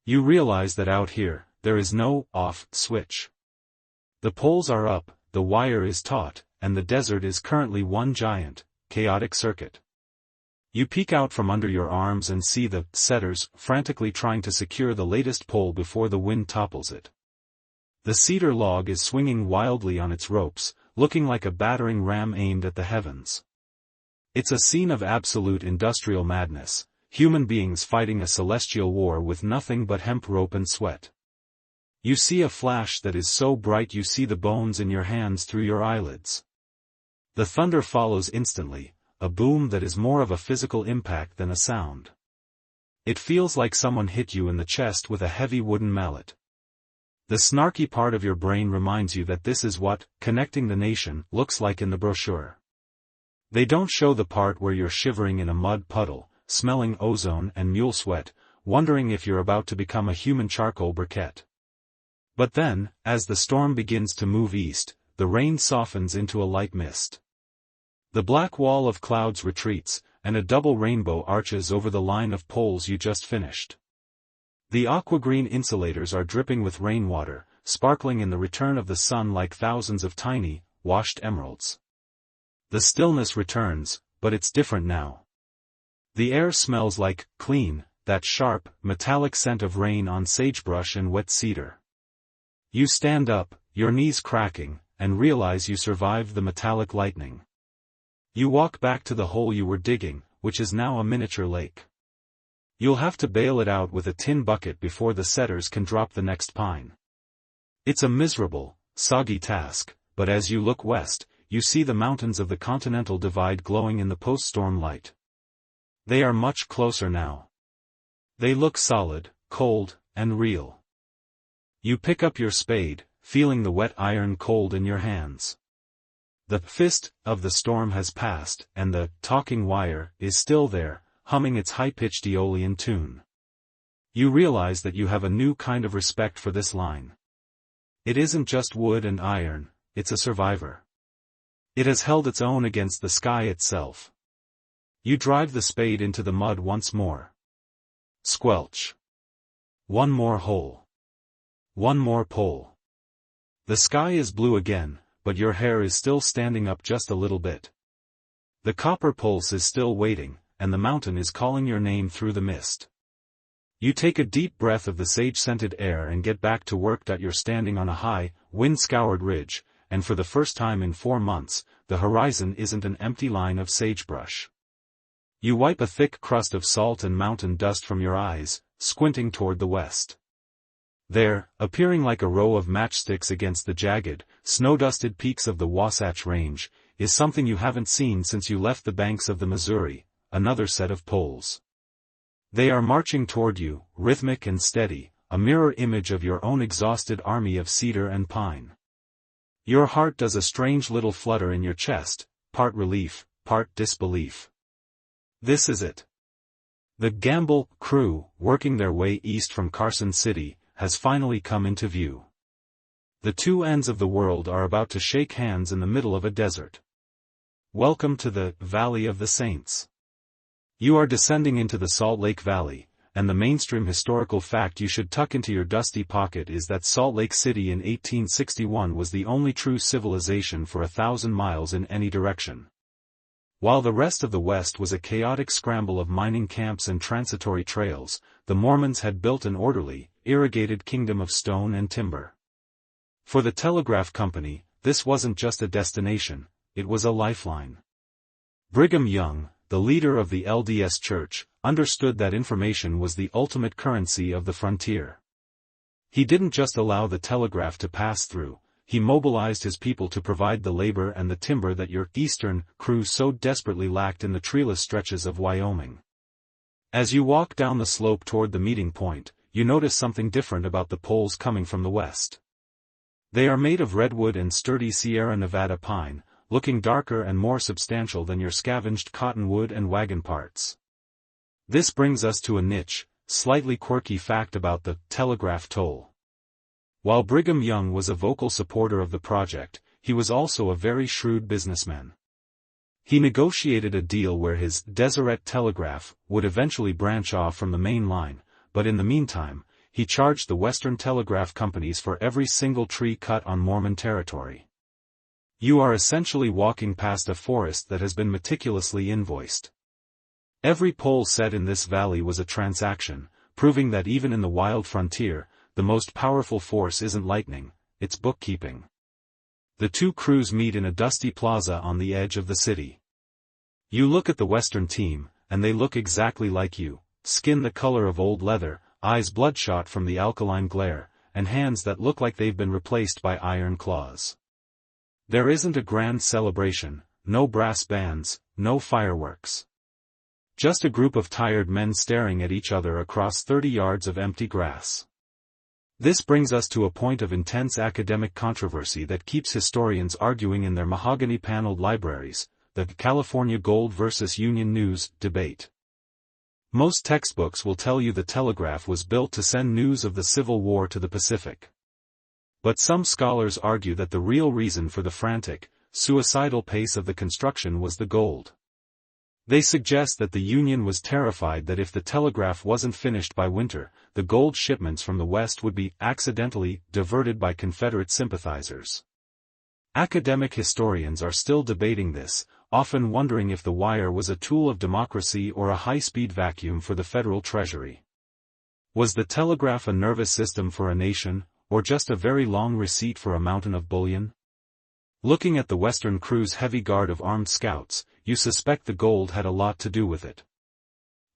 You realize that out here, there is no off switch. The poles are up, the wire is taut, and the desert is currently one giant, chaotic circuit. You peek out from under your arms and see the setters frantically trying to secure the latest pole before the wind topples it. The cedar log is swinging wildly on its ropes, looking like a battering ram aimed at the heavens. It's a scene of absolute industrial madness, human beings fighting a celestial war with nothing but hemp rope and sweat. You see a flash that is so bright you see the bones in your hands through your eyelids. The thunder follows instantly, a boom that is more of a physical impact than a sound. It feels like someone hit you in the chest with a heavy wooden mallet. The snarky part of your brain reminds you that this is what connecting the nation looks like in the brochure. They don't show the part where you're shivering in a mud puddle, smelling ozone and mule sweat, wondering if you're about to become a human charcoal briquette. But then, as the storm begins to move east, the rain softens into a light mist. The black wall of clouds retreats, and a double rainbow arches over the line of poles you just finished. The aqua-green insulators are dripping with rainwater, sparkling in the return of the sun like thousands of tiny, washed emeralds. The stillness returns, but it's different now. The air smells like clean, that sharp, metallic scent of rain on sagebrush and wet cedar. You stand up, your knees cracking, and realize you survived the metallic lightning. You walk back to the hole you were digging, which is now a miniature lake. You'll have to bail it out with a tin bucket before the setters can drop the next pine. It's a miserable, soggy task, but as you look west, you see the mountains of the Continental Divide glowing in the post-storm light. They are much closer now. They look solid, cold, and real. You pick up your spade, feeling the wet iron cold in your hands. The fist of the storm has passed, and the talking wire is still there, humming its high-pitched Aeolian tune. You realize that you have a new kind of respect for this line. It isn't just wood and iron, it's a survivor. It has held its own against the sky itself. You drive the spade into the mud once more. Squelch. One more hole. One more pole. The sky is blue again, but your hair is still standing up just a little bit. The copper pulse is still waiting, and the mountain is calling your name through the mist. You take a deep breath of the sage-scented air and get back to work. You're standing on a high, wind-scoured ridge, and for the first time in 4 months, the horizon isn't an empty line of sagebrush. You wipe a thick crust of salt and mountain dust from your eyes, squinting toward the west. There, appearing like a row of matchsticks against the jagged, snow-dusted peaks of the Wasatch Range, is something you haven't seen since you left the banks of the Missouri, another set of poles. They are marching toward you, rhythmic and steady, a mirror image of your own exhausted army of cedar and pine. Your heart does a strange little flutter in your chest, part relief, part disbelief. This is it. The Gamble crew, working their way east from Carson City, has finally come into view. The two ends of the world are about to shake hands in the middle of a desert. Welcome to the Valley of the Saints. You are descending into the Salt Lake Valley, and the mainstream historical fact you should tuck into your dusty pocket is that Salt Lake City in 1861 was the only true civilization for 1,000 miles in any direction. While the rest of the West was a chaotic scramble of mining camps and transitory trails, the Mormons had built an orderly, irrigated kingdom of stone and timber. For the Telegraph Company, this wasn't just a destination, it was a lifeline. Brigham Young, the leader of the LDS Church, understood that information was the ultimate currency of the frontier. He didn't just allow the telegraph to pass through, he mobilized his people to provide the labor and the timber that your eastern crews so desperately lacked in the treeless stretches of Wyoming. As you walk down the slope toward the meeting point, you notice something different about the poles coming from the west. They are made of redwood and sturdy Sierra Nevada pine, looking darker and more substantial than your scavenged cottonwood and wagon parts. This brings us to a niche, slightly quirky fact about the telegraph toll. While Brigham Young was a vocal supporter of the project, he was also a very shrewd businessman. He negotiated a deal where his Deseret Telegraph would eventually branch off from the main line, but in the meantime, he charged the Western telegraph companies for every single tree cut on Mormon territory. You are essentially walking past a forest that has been meticulously invoiced. Every pole set in this valley was a transaction, proving that even in the wild frontier, the most powerful force isn't lightning, it's bookkeeping. The two crews meet in a dusty plaza on the edge of the city. You look at the Western team, and they look exactly like you, skin the color of old leather, eyes bloodshot from the alkaline glare, and hands that look like they've been replaced by iron claws. There isn't a grand celebration, no brass bands, no fireworks. Just a group of tired men staring at each other across 30 yards of empty grass. This brings us to a point of intense academic controversy that keeps historians arguing in their mahogany-paneled libraries, the California Gold versus Union News debate. Most textbooks will tell you the telegraph was built to send news of the Civil War to the Pacific. But some scholars argue that the real reason for the frantic, suicidal pace of the construction was the gold. They suggest that the Union was terrified that if the telegraph wasn't finished by winter, the gold shipments from the West would be accidentally diverted by Confederate sympathizers. Academic historians are still debating this, often wondering if the wire was a tool of democracy or a high-speed vacuum for the federal treasury. Was the telegraph a nervous system for a nation, or just a very long receipt for a mountain of bullion? Looking at the Western crew's heavy guard of armed scouts, you suspect the gold had a lot to do with it.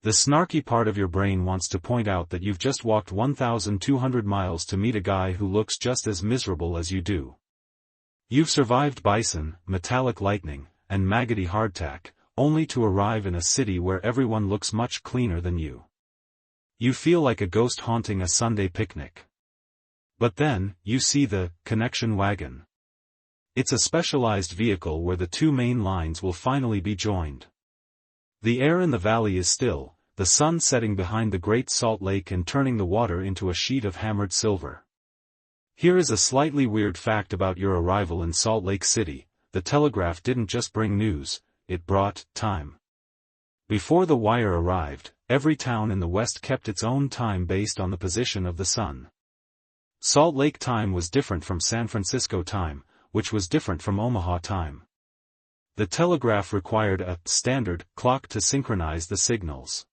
The snarky part of your brain wants to point out that you've just walked 1,200 miles to meet a guy who looks just as miserable as you do. You've survived bison, metallic lightning, and maggoty hardtack, only to arrive in a city where everyone looks much cleaner than you. You feel like a ghost haunting a Sunday picnic. But then, you see the connection wagon. It's a specialized vehicle where the two main lines will finally be joined. The air in the valley is still, the sun setting behind the Great Salt Lake and turning the water into a sheet of hammered silver. Here is a slightly weird fact about your arrival in Salt Lake City: the telegraph didn't just bring news, it brought time. Before the wire arrived, every town in the West kept its own time based on the position of the sun. Salt Lake time was different from San Francisco time, which was different from Omaha time. The telegraph required a standard clock to synchronize the signals.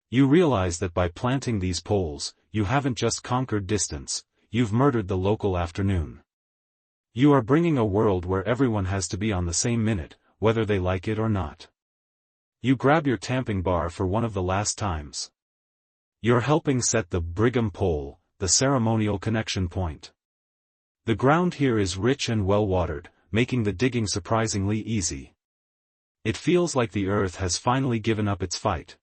You realize that by planting these poles, you haven't just conquered distance, you've murdered the local afternoon. You are bringing a world where everyone has to be on the same minute, whether they like it or not. You grab your tamping bar for one of the last times. You're helping set the Brigham pole, the ceremonial connection point. The ground here is rich and well-watered, making the digging surprisingly easy. It feels like the earth has finally given up its fight.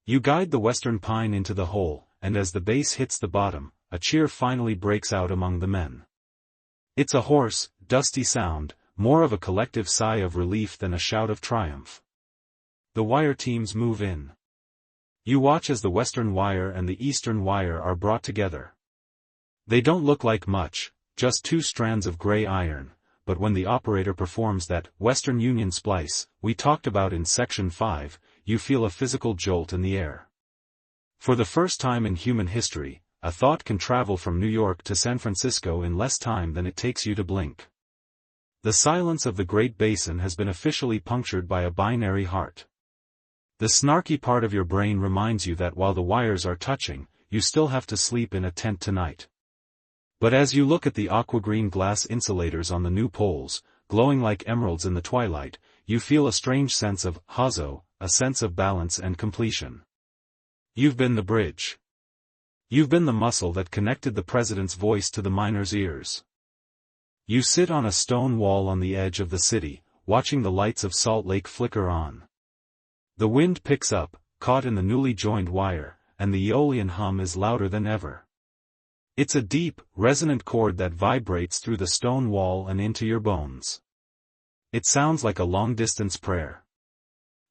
You guide the western pine into the hole, and as the base hits the bottom, a cheer finally breaks out among the men. It's a hoarse, dusty sound, more of a collective sigh of relief than a shout of triumph. The wire teams move in. You watch as the western wire and the eastern wire are brought together. They don't look like much, just two strands of gray iron, but when the operator performs that Western Union splice we talked about in Section 5, you feel a physical jolt in the air. For the first time in human history, a thought can travel from New York to San Francisco in less time than it takes you to blink. The silence of the Great Basin has been officially punctured by a binary heart. The snarky part of your brain reminds you that while the wires are touching, you still have to sleep in a tent tonight. But as you look at the aqua-green glass insulators on the new poles, glowing like emeralds in the twilight, you feel a strange sense of hazo, a sense of balance and completion. You've been the bridge. You've been the muscle that connected the president's voice to the miners' ears. You sit on a stone wall on the edge of the city, watching the lights of Salt Lake flicker on. The wind picks up, caught in the newly joined wire, and the Aeolian hum is louder than ever. It's a deep, resonant chord that vibrates through the stone wall and into your bones. It sounds like a long-distance prayer.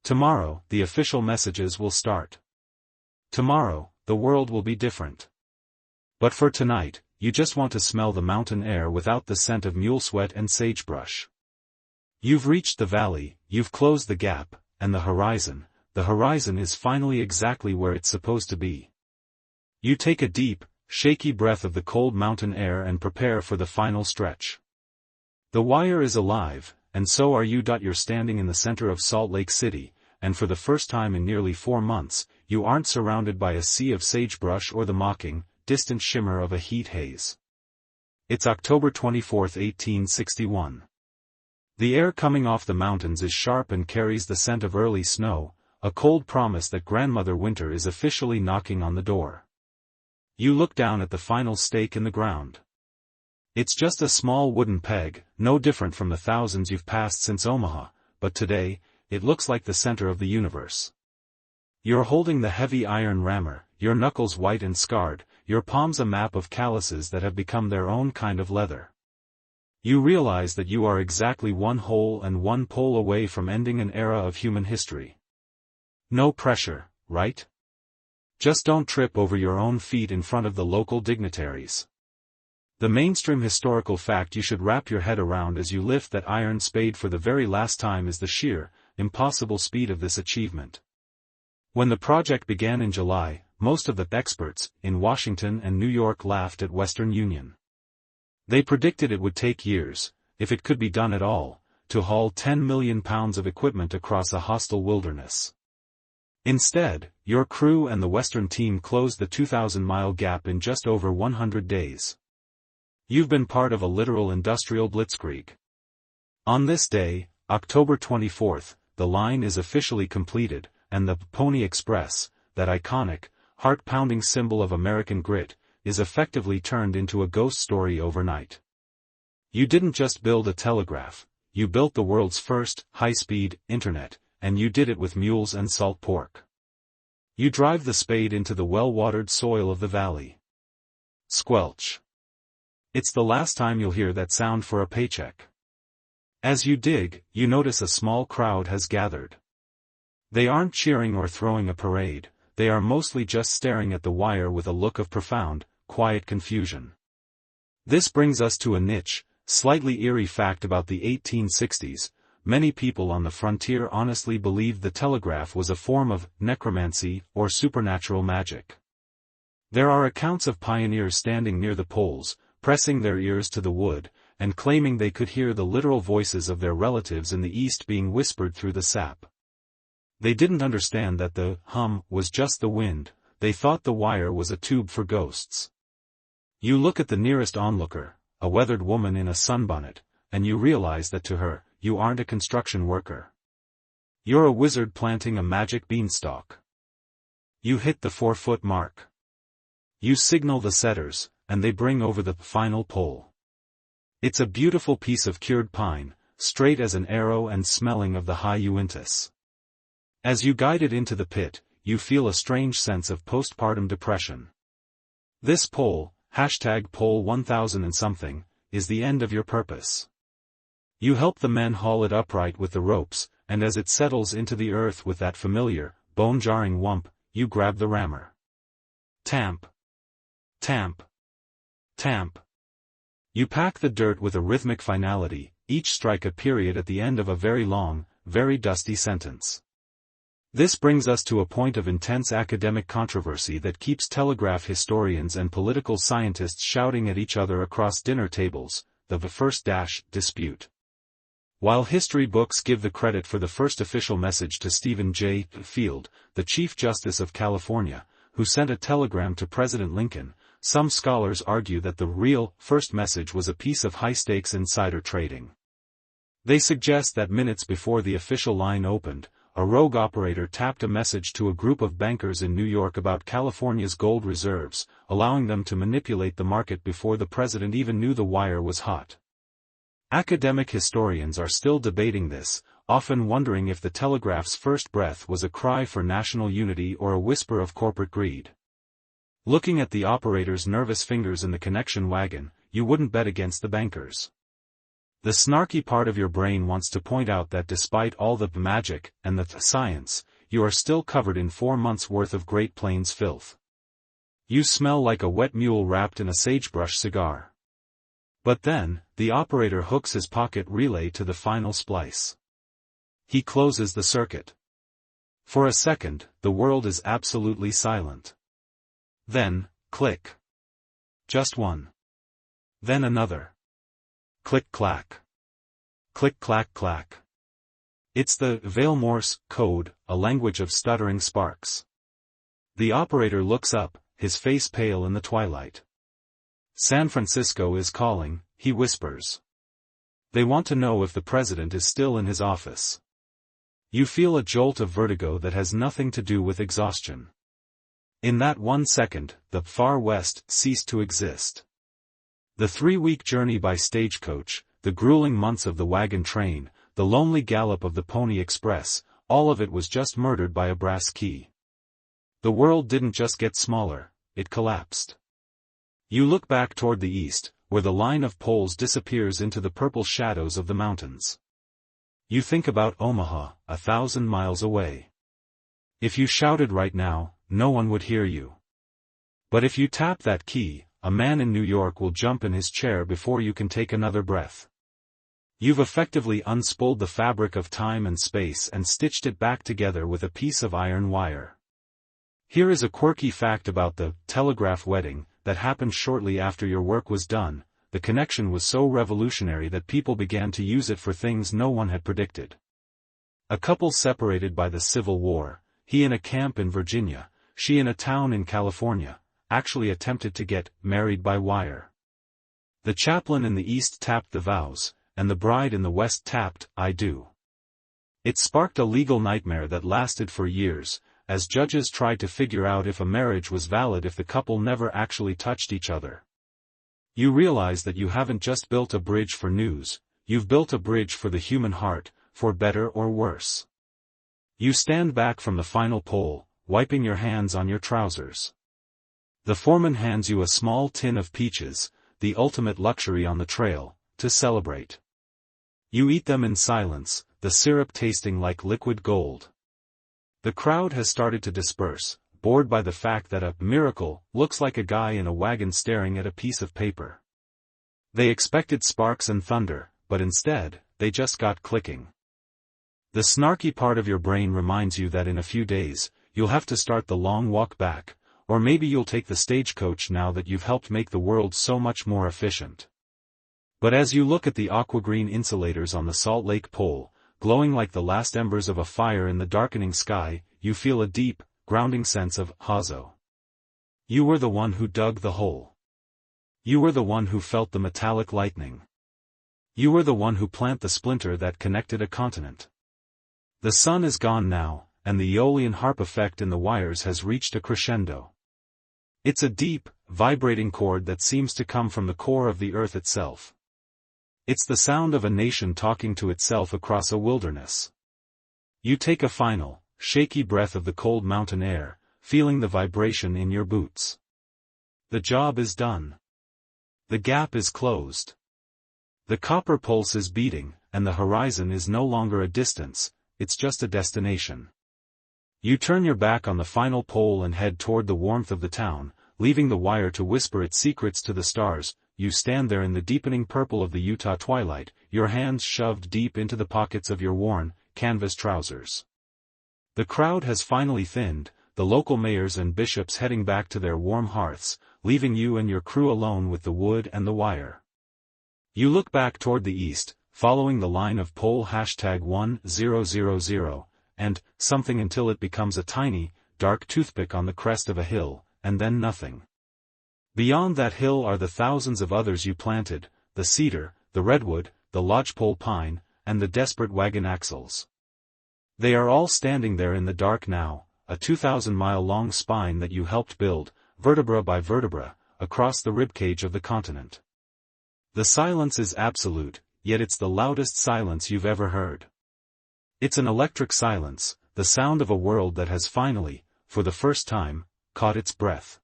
Tomorrow, the official messages will start. Tomorrow, the world will be different. But for tonight, you just want to smell the mountain air without the scent of mule sweat and sagebrush. You've reached the valley, you've closed the gap, and the horizon is finally exactly where it's supposed to be. You take a deep, shaky breath of the cold mountain air and prepare for the final stretch. The wire is alive, and so are you. You're standing in the center of Salt Lake City, and for the first time in nearly 4 months, you aren't surrounded by a sea of sagebrush or the mocking, distant shimmer of a heat haze. It's October 24, 1861. The air coming off the mountains is sharp and carries the scent of early snow, a cold promise that Grandmother Winter is officially knocking on the door. You look down at the final stake in the ground. It's just a small wooden peg, no different from the thousands you've passed since Omaha, but today, it looks like the center of the universe. You're holding the heavy iron rammer, your knuckles white and scarred, your palms a map of calluses that have become their own kind of leather. You realize that you are exactly one hole and one pole away from ending an era of human history. No pressure, right? Just don't trip over your own feet in front of the local dignitaries. The mainstream historical fact you should wrap your head around as you lift that iron spade for the very last time is the sheer, impossible speed of this achievement. When the project began in July, most of the experts in Washington and New York laughed at Western Union. They predicted it would take years, if it could be done at all, to haul 10 million pounds of equipment across a hostile wilderness. Instead, your crew and the Western team closed the 2,000-mile gap in just over 100 days. You've been part of a literal industrial blitzkrieg. On this day, October 24th, the line is officially completed, and the Pony Express, that iconic, heart-pounding symbol of American grit, is effectively turned into a ghost story overnight. You didn't just build a telegraph, you built the world's first, high-speed, internet, and you did it with mules and salt pork. You drive the spade into the well-watered soil of the valley. Squelch. It's the last time you'll hear that sound for a paycheck. As you dig, you notice a small crowd has gathered. They aren't cheering or throwing a parade, they are mostly just staring at the wire with a look of profound, quiet confusion. This brings us to a niche, slightly eerie fact about the 1860s. Many people on the frontier honestly believed the telegraph was a form of necromancy or supernatural magic. There are accounts of pioneers standing near the poles, pressing their ears to the wood, and claiming they could hear the literal voices of their relatives in the east being whispered through the sap. They didn't understand that the hum was just the wind, they thought the wire was a tube for ghosts. You look at the nearest onlooker, a weathered woman in a sunbonnet, and you realize that to her, you aren't a construction worker. You're a wizard planting a magic beanstalk. You hit the 4-foot mark. You signal the setters, and they bring over the final pole. It's a beautiful piece of cured pine, straight as an arrow and smelling of the high Uintas. As you guide it into the pit, you feel a strange sense of postpartum depression. This pole, #pole 1000 and something, is the end of your purpose. You help the men haul it upright with the ropes, and as it settles into the earth with that familiar, bone-jarring whump, you grab the rammer. Tamp. Tamp. Tamp. You pack the dirt with a rhythmic finality, each strike a period at the end of a very long, very dusty sentence. This brings us to a point of intense academic controversy that keeps telegraph historians and political scientists shouting at each other across dinner tables, the first dispute. While history books give the credit for the first official message to Stephen J. Field, the Chief Justice of California, who sent a telegram to President Lincoln, some scholars argue that the real first message was a piece of high-stakes insider trading. They suggest that minutes before the official line opened, a rogue operator tapped a message to a group of bankers in New York about California's gold reserves, allowing them to manipulate the market before the president even knew the wire was hot. Academic historians are still debating this, often wondering if the Telegraph's first breath was a cry for national unity or a whisper of corporate greed. Looking at the operator's nervous fingers in the connection wagon, you wouldn't bet against the bankers. The snarky part of your brain wants to point out that despite all the magic and the science, you are still covered in 4 months' worth of Great Plains filth. You smell like a wet mule wrapped in a sagebrush cigar. But then, the operator hooks his pocket relay to the final splice. He closes the circuit. For a second, the world is absolutely silent. Then, click. Just one. Then another. Click-clack. Click-clack-clack. It's the Veil Morse code, a language of stuttering sparks. The operator looks up, his face pale in the twilight. San Francisco is calling, he whispers. They want to know if the president is still in his office. You feel a jolt of vertigo that has nothing to do with exhaustion. In that 1 second, the Far West ceased to exist. The 3-week journey by stagecoach, the grueling months of the wagon train, the lonely gallop of the Pony Express, all of it was just murdered by a brass key. The world didn't just get smaller, it collapsed. You look back toward the east, where the line of poles disappears into the purple shadows of the mountains. You think about Omaha, 1,000 miles away. If you shouted right now, no one would hear you. But if you tap that key, a man in New York will jump in his chair before you can take another breath. You've effectively unspooled the fabric of time and space and stitched it back together with a piece of iron wire. Here is a quirky fact about the Telegraph wedding that happened shortly after your work was done. The connection was so revolutionary that people began to use it for things no one had predicted. A couple separated by the Civil War, he in a camp in Virginia, she in a town in California, actually attempted to get married by wire. The chaplain in the East tapped the vows, and the bride in the West tapped, "I do." It sparked a legal nightmare that lasted for years, as judges tried to figure out if a marriage was valid if the couple never actually touched each other. You realize that you haven't just built a bridge for news, you've built a bridge for the human heart, for better or worse. You stand back from the final pole, wiping your hands on your trousers. The foreman hands you a small tin of peaches, the ultimate luxury on the trail, to celebrate. You eat them in silence, the syrup tasting like liquid gold. The crowd has started to disperse, bored by the fact that a miracle looks like a guy in a wagon staring at a piece of paper. They expected sparks and thunder, but instead, they just got clicking. The snarky part of your brain reminds you that in a few days, you'll have to start the long walk back, or maybe you'll take the stagecoach now that you've helped make the world so much more efficient. But as you look at the aqua-green insulators on the Salt Lake pole, glowing like the last embers of a fire in the darkening sky, you feel a deep, grounding sense of hazo. You were the one who dug the hole. You were the one who felt the metallic lightning. You were the one who planted the splinter that connected a continent. The sun is gone now, and the Aeolian harp effect in the wires has reached a crescendo. It's a deep, vibrating chord that seems to come from the core of the earth itself. It's the sound of a nation talking to itself across a wilderness. You take a final, shaky breath of the cold mountain air, feeling the vibration in your boots. The job is done. The gap is closed. The copper pulse is beating, and the horizon is no longer a distance, it's just a destination. You turn your back on the final pole and head toward the warmth of the town, leaving the wire to whisper its secrets to the stars. You stand there in the deepening purple of the Utah twilight, your hands shoved deep into the pockets of your worn, canvas trousers. The crowd has finally thinned, the local mayors and bishops heading back to their warm hearths, leaving you and your crew alone with the wood and the wire. You look back toward the east, following the line of pole #1000, and something until it becomes a tiny, dark toothpick on the crest of a hill, and then nothing. Beyond that hill are the thousands of others you planted, the cedar, the redwood, the lodgepole pine, and the desperate wagon axles. They are all standing there in the dark now, a 2,000-mile-long spine that you helped build, vertebra by vertebra, across the ribcage of the continent. The silence is absolute, yet it's the loudest silence you've ever heard. It's an electric silence, the sound of a world that has finally, for the first time, caught its breath.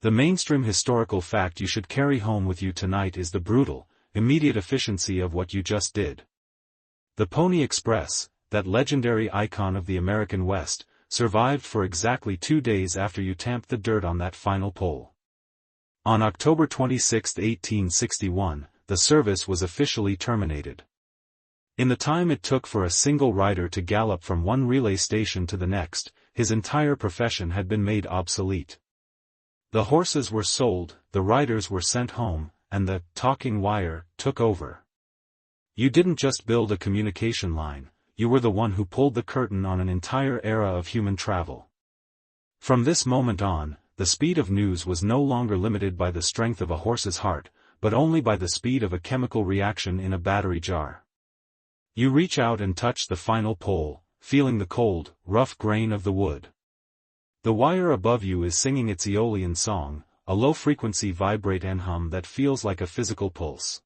The mainstream historical fact you should carry home with you tonight is the brutal, immediate efficiency of what you just did. The Pony Express, that legendary icon of the American West, survived for exactly 2 days after you tamped the dirt on that final pole. On October 26, 1861, the service was officially terminated. In the time it took for a single rider to gallop from one relay station to the next, his entire profession had been made obsolete. The horses were sold, the riders were sent home, and the talking wire took over. You didn't just build a communication line, you were the one who pulled the curtain on an entire era of human travel. From this moment on, the speed of news was no longer limited by the strength of a horse's heart, but only by the speed of a chemical reaction in a battery jar. You reach out and touch the final pole, feeling the cold, rough grain of the wood. The wire above you is singing its Aeolian song, a low-frequency vibrate and hum that feels like a physical pulse.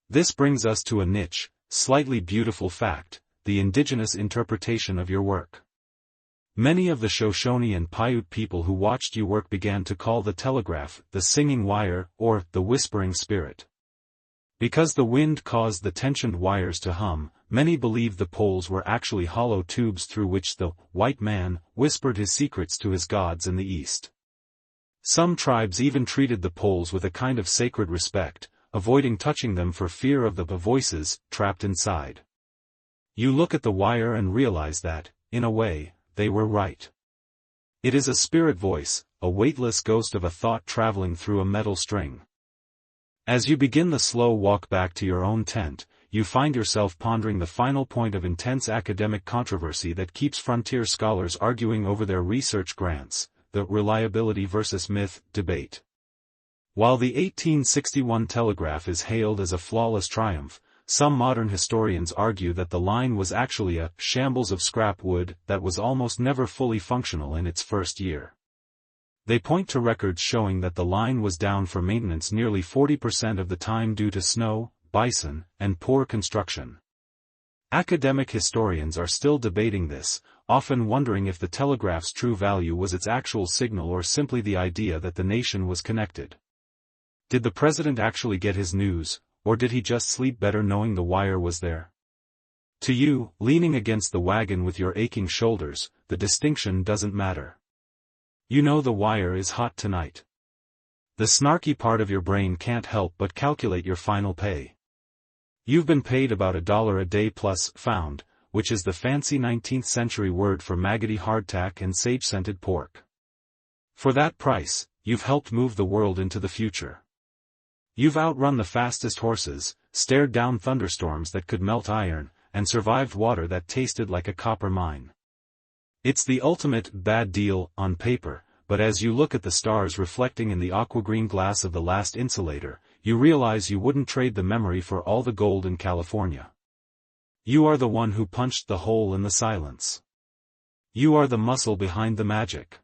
This brings us to a niche, slightly beautiful fact, the indigenous interpretation of your work. Many of the Shoshone and Paiute people who watched you work began to call the telegraph the singing wire, or the whispering spirit. Because the wind caused the tensioned wires to hum, many believed the poles were actually hollow tubes through which the white man whispered his secrets to his gods in the east. Some tribes even treated the poles with a kind of sacred respect, avoiding touching them for fear of the voices trapped inside. You look at the wire and realize that, in a way, they were right. It is a spirit voice, a weightless ghost of a thought traveling through a metal string. As you begin the slow walk back to your own tent, you find yourself pondering the final point of intense academic controversy that keeps frontier scholars arguing over their research grants, the reliability versus myth debate. While the 1861 telegraph is hailed as a flawless triumph, some modern historians argue that the line was actually a shambles of scrap wood that was almost never fully functional in its first year. They point to records showing that the line was down for maintenance nearly 40% of the time due to snow, bison, and poor construction. Academic historians are still debating this, often wondering if the telegraph's true value was its actual signal or simply the idea that the nation was connected. Did the president actually get his news, or did he just sleep better knowing the wire was there? To you, leaning against the wagon with your aching shoulders, the distinction doesn't matter. You know the wire is hot tonight. The snarky part of your brain can't help but calculate your final pay. You've been paid about $1 a day plus found, which is the fancy 19th century word for maggoty hardtack and sage-scented pork. For that price, you've helped move the world into the future. You've outrun the fastest horses, stared down thunderstorms that could melt iron, and survived water that tasted like a copper mine. It's the ultimate bad deal on paper, but as you look at the stars reflecting in the aqua-green glass of the last insulator, you realize you wouldn't trade the memory for all the gold in California. You are the one who punched the hole in the silence. You are the muscle behind the magic.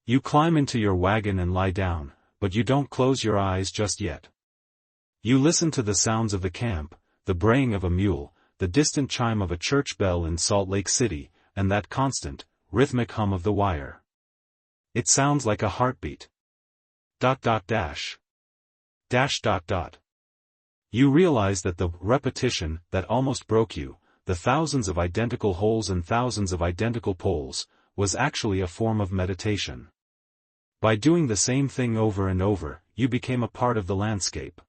You climb into your wagon and lie down, but you don't close your eyes just yet. You listen to the sounds of the camp, the braying of a mule, the distant chime of a church bell in Salt Lake City, and that constant, rhythmic hum of the wire. It sounds like a heartbeat. ... You realize that the repetition that almost broke you, the thousands of identical holes and thousands of identical poles, was actually a form of meditation. By doing the same thing over and over, you became a part of the landscape.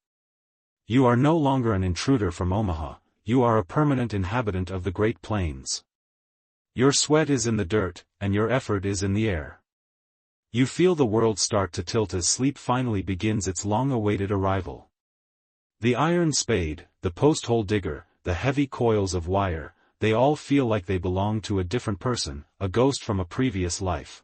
You are no longer an intruder from Omaha, you are a permanent inhabitant of the Great Plains. Your sweat is in the dirt, and your effort is in the air. You feel the world start to tilt as sleep finally begins its long-awaited arrival. The iron spade, the post-hole digger, the heavy coils of wire, they all feel like they belong to a different person, a ghost from a previous life.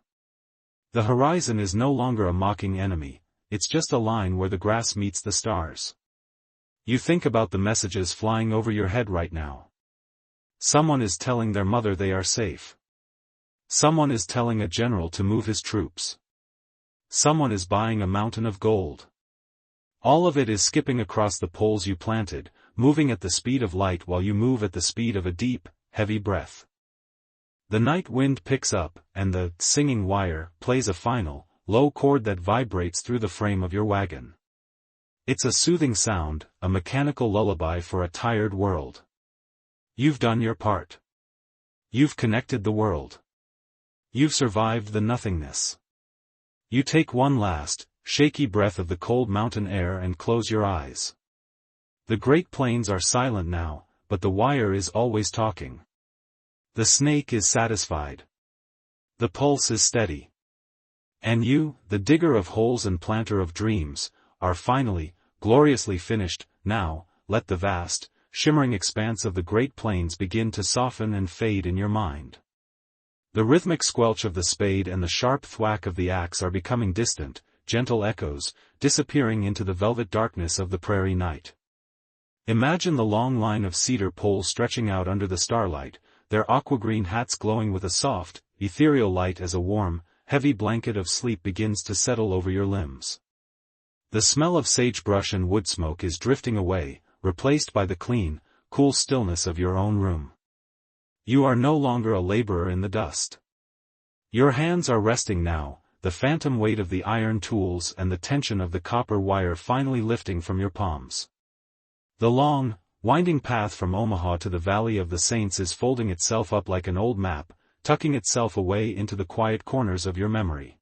The horizon is no longer a mocking enemy, it's just a line where the grass meets the stars. You think about the messages flying over your head right now. Someone is telling their mother they are safe. Someone is telling a general to move his troops. Someone is buying a mountain of gold. All of it is skipping across the poles you planted, moving at the speed of light while you move at the speed of a deep, heavy breath. The night wind picks up, and the singing wire plays a final, low chord that vibrates through the frame of your wagon. It's a soothing sound, a mechanical lullaby for a tired world. You've done your part. You've connected the world. You've survived the nothingness. You take one last, shaky breath of the cold mountain air and close your eyes. The Great Plains are silent now, but the wire is always talking. The snake is satisfied. The pulse is steady. And you, the digger of holes and planter of dreams, are finally, gloriously finished. Now, let the vast, shimmering expanse of the Great Plains begin to soften and fade in your mind. The rhythmic squelch of the spade and the sharp thwack of the axe are becoming distant, gentle echoes, disappearing into the velvet darkness of the prairie night. Imagine the long line of cedar poles stretching out under the starlight, their aquagreen hats glowing with a soft, ethereal light as a warm, heavy blanket of sleep begins to settle over your limbs. The smell of sagebrush and wood smoke is drifting away, replaced by the clean, cool stillness of your own room. You are no longer a laborer in the dust. Your hands are resting now, the phantom weight of the iron tools and the tension of the copper wire finally lifting from your palms. The long, winding path from Omaha to the Valley of the Saints is folding itself up like an old map, tucking itself away into the quiet corners of your memory.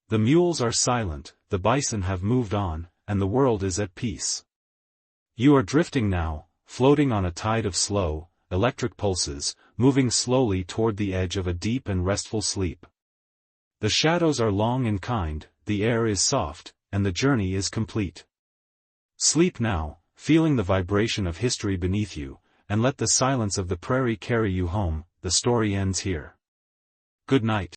The mules are silent, the bison have moved on, and the world is at peace. You are drifting now, floating on a tide of slow, electric pulses, moving slowly toward the edge of a deep and restful sleep. The shadows are long and kind, the air is soft, and the journey is complete. Sleep now, feeling the vibration of history beneath you, and let the silence of the prairie carry you home. The story ends here. Good night.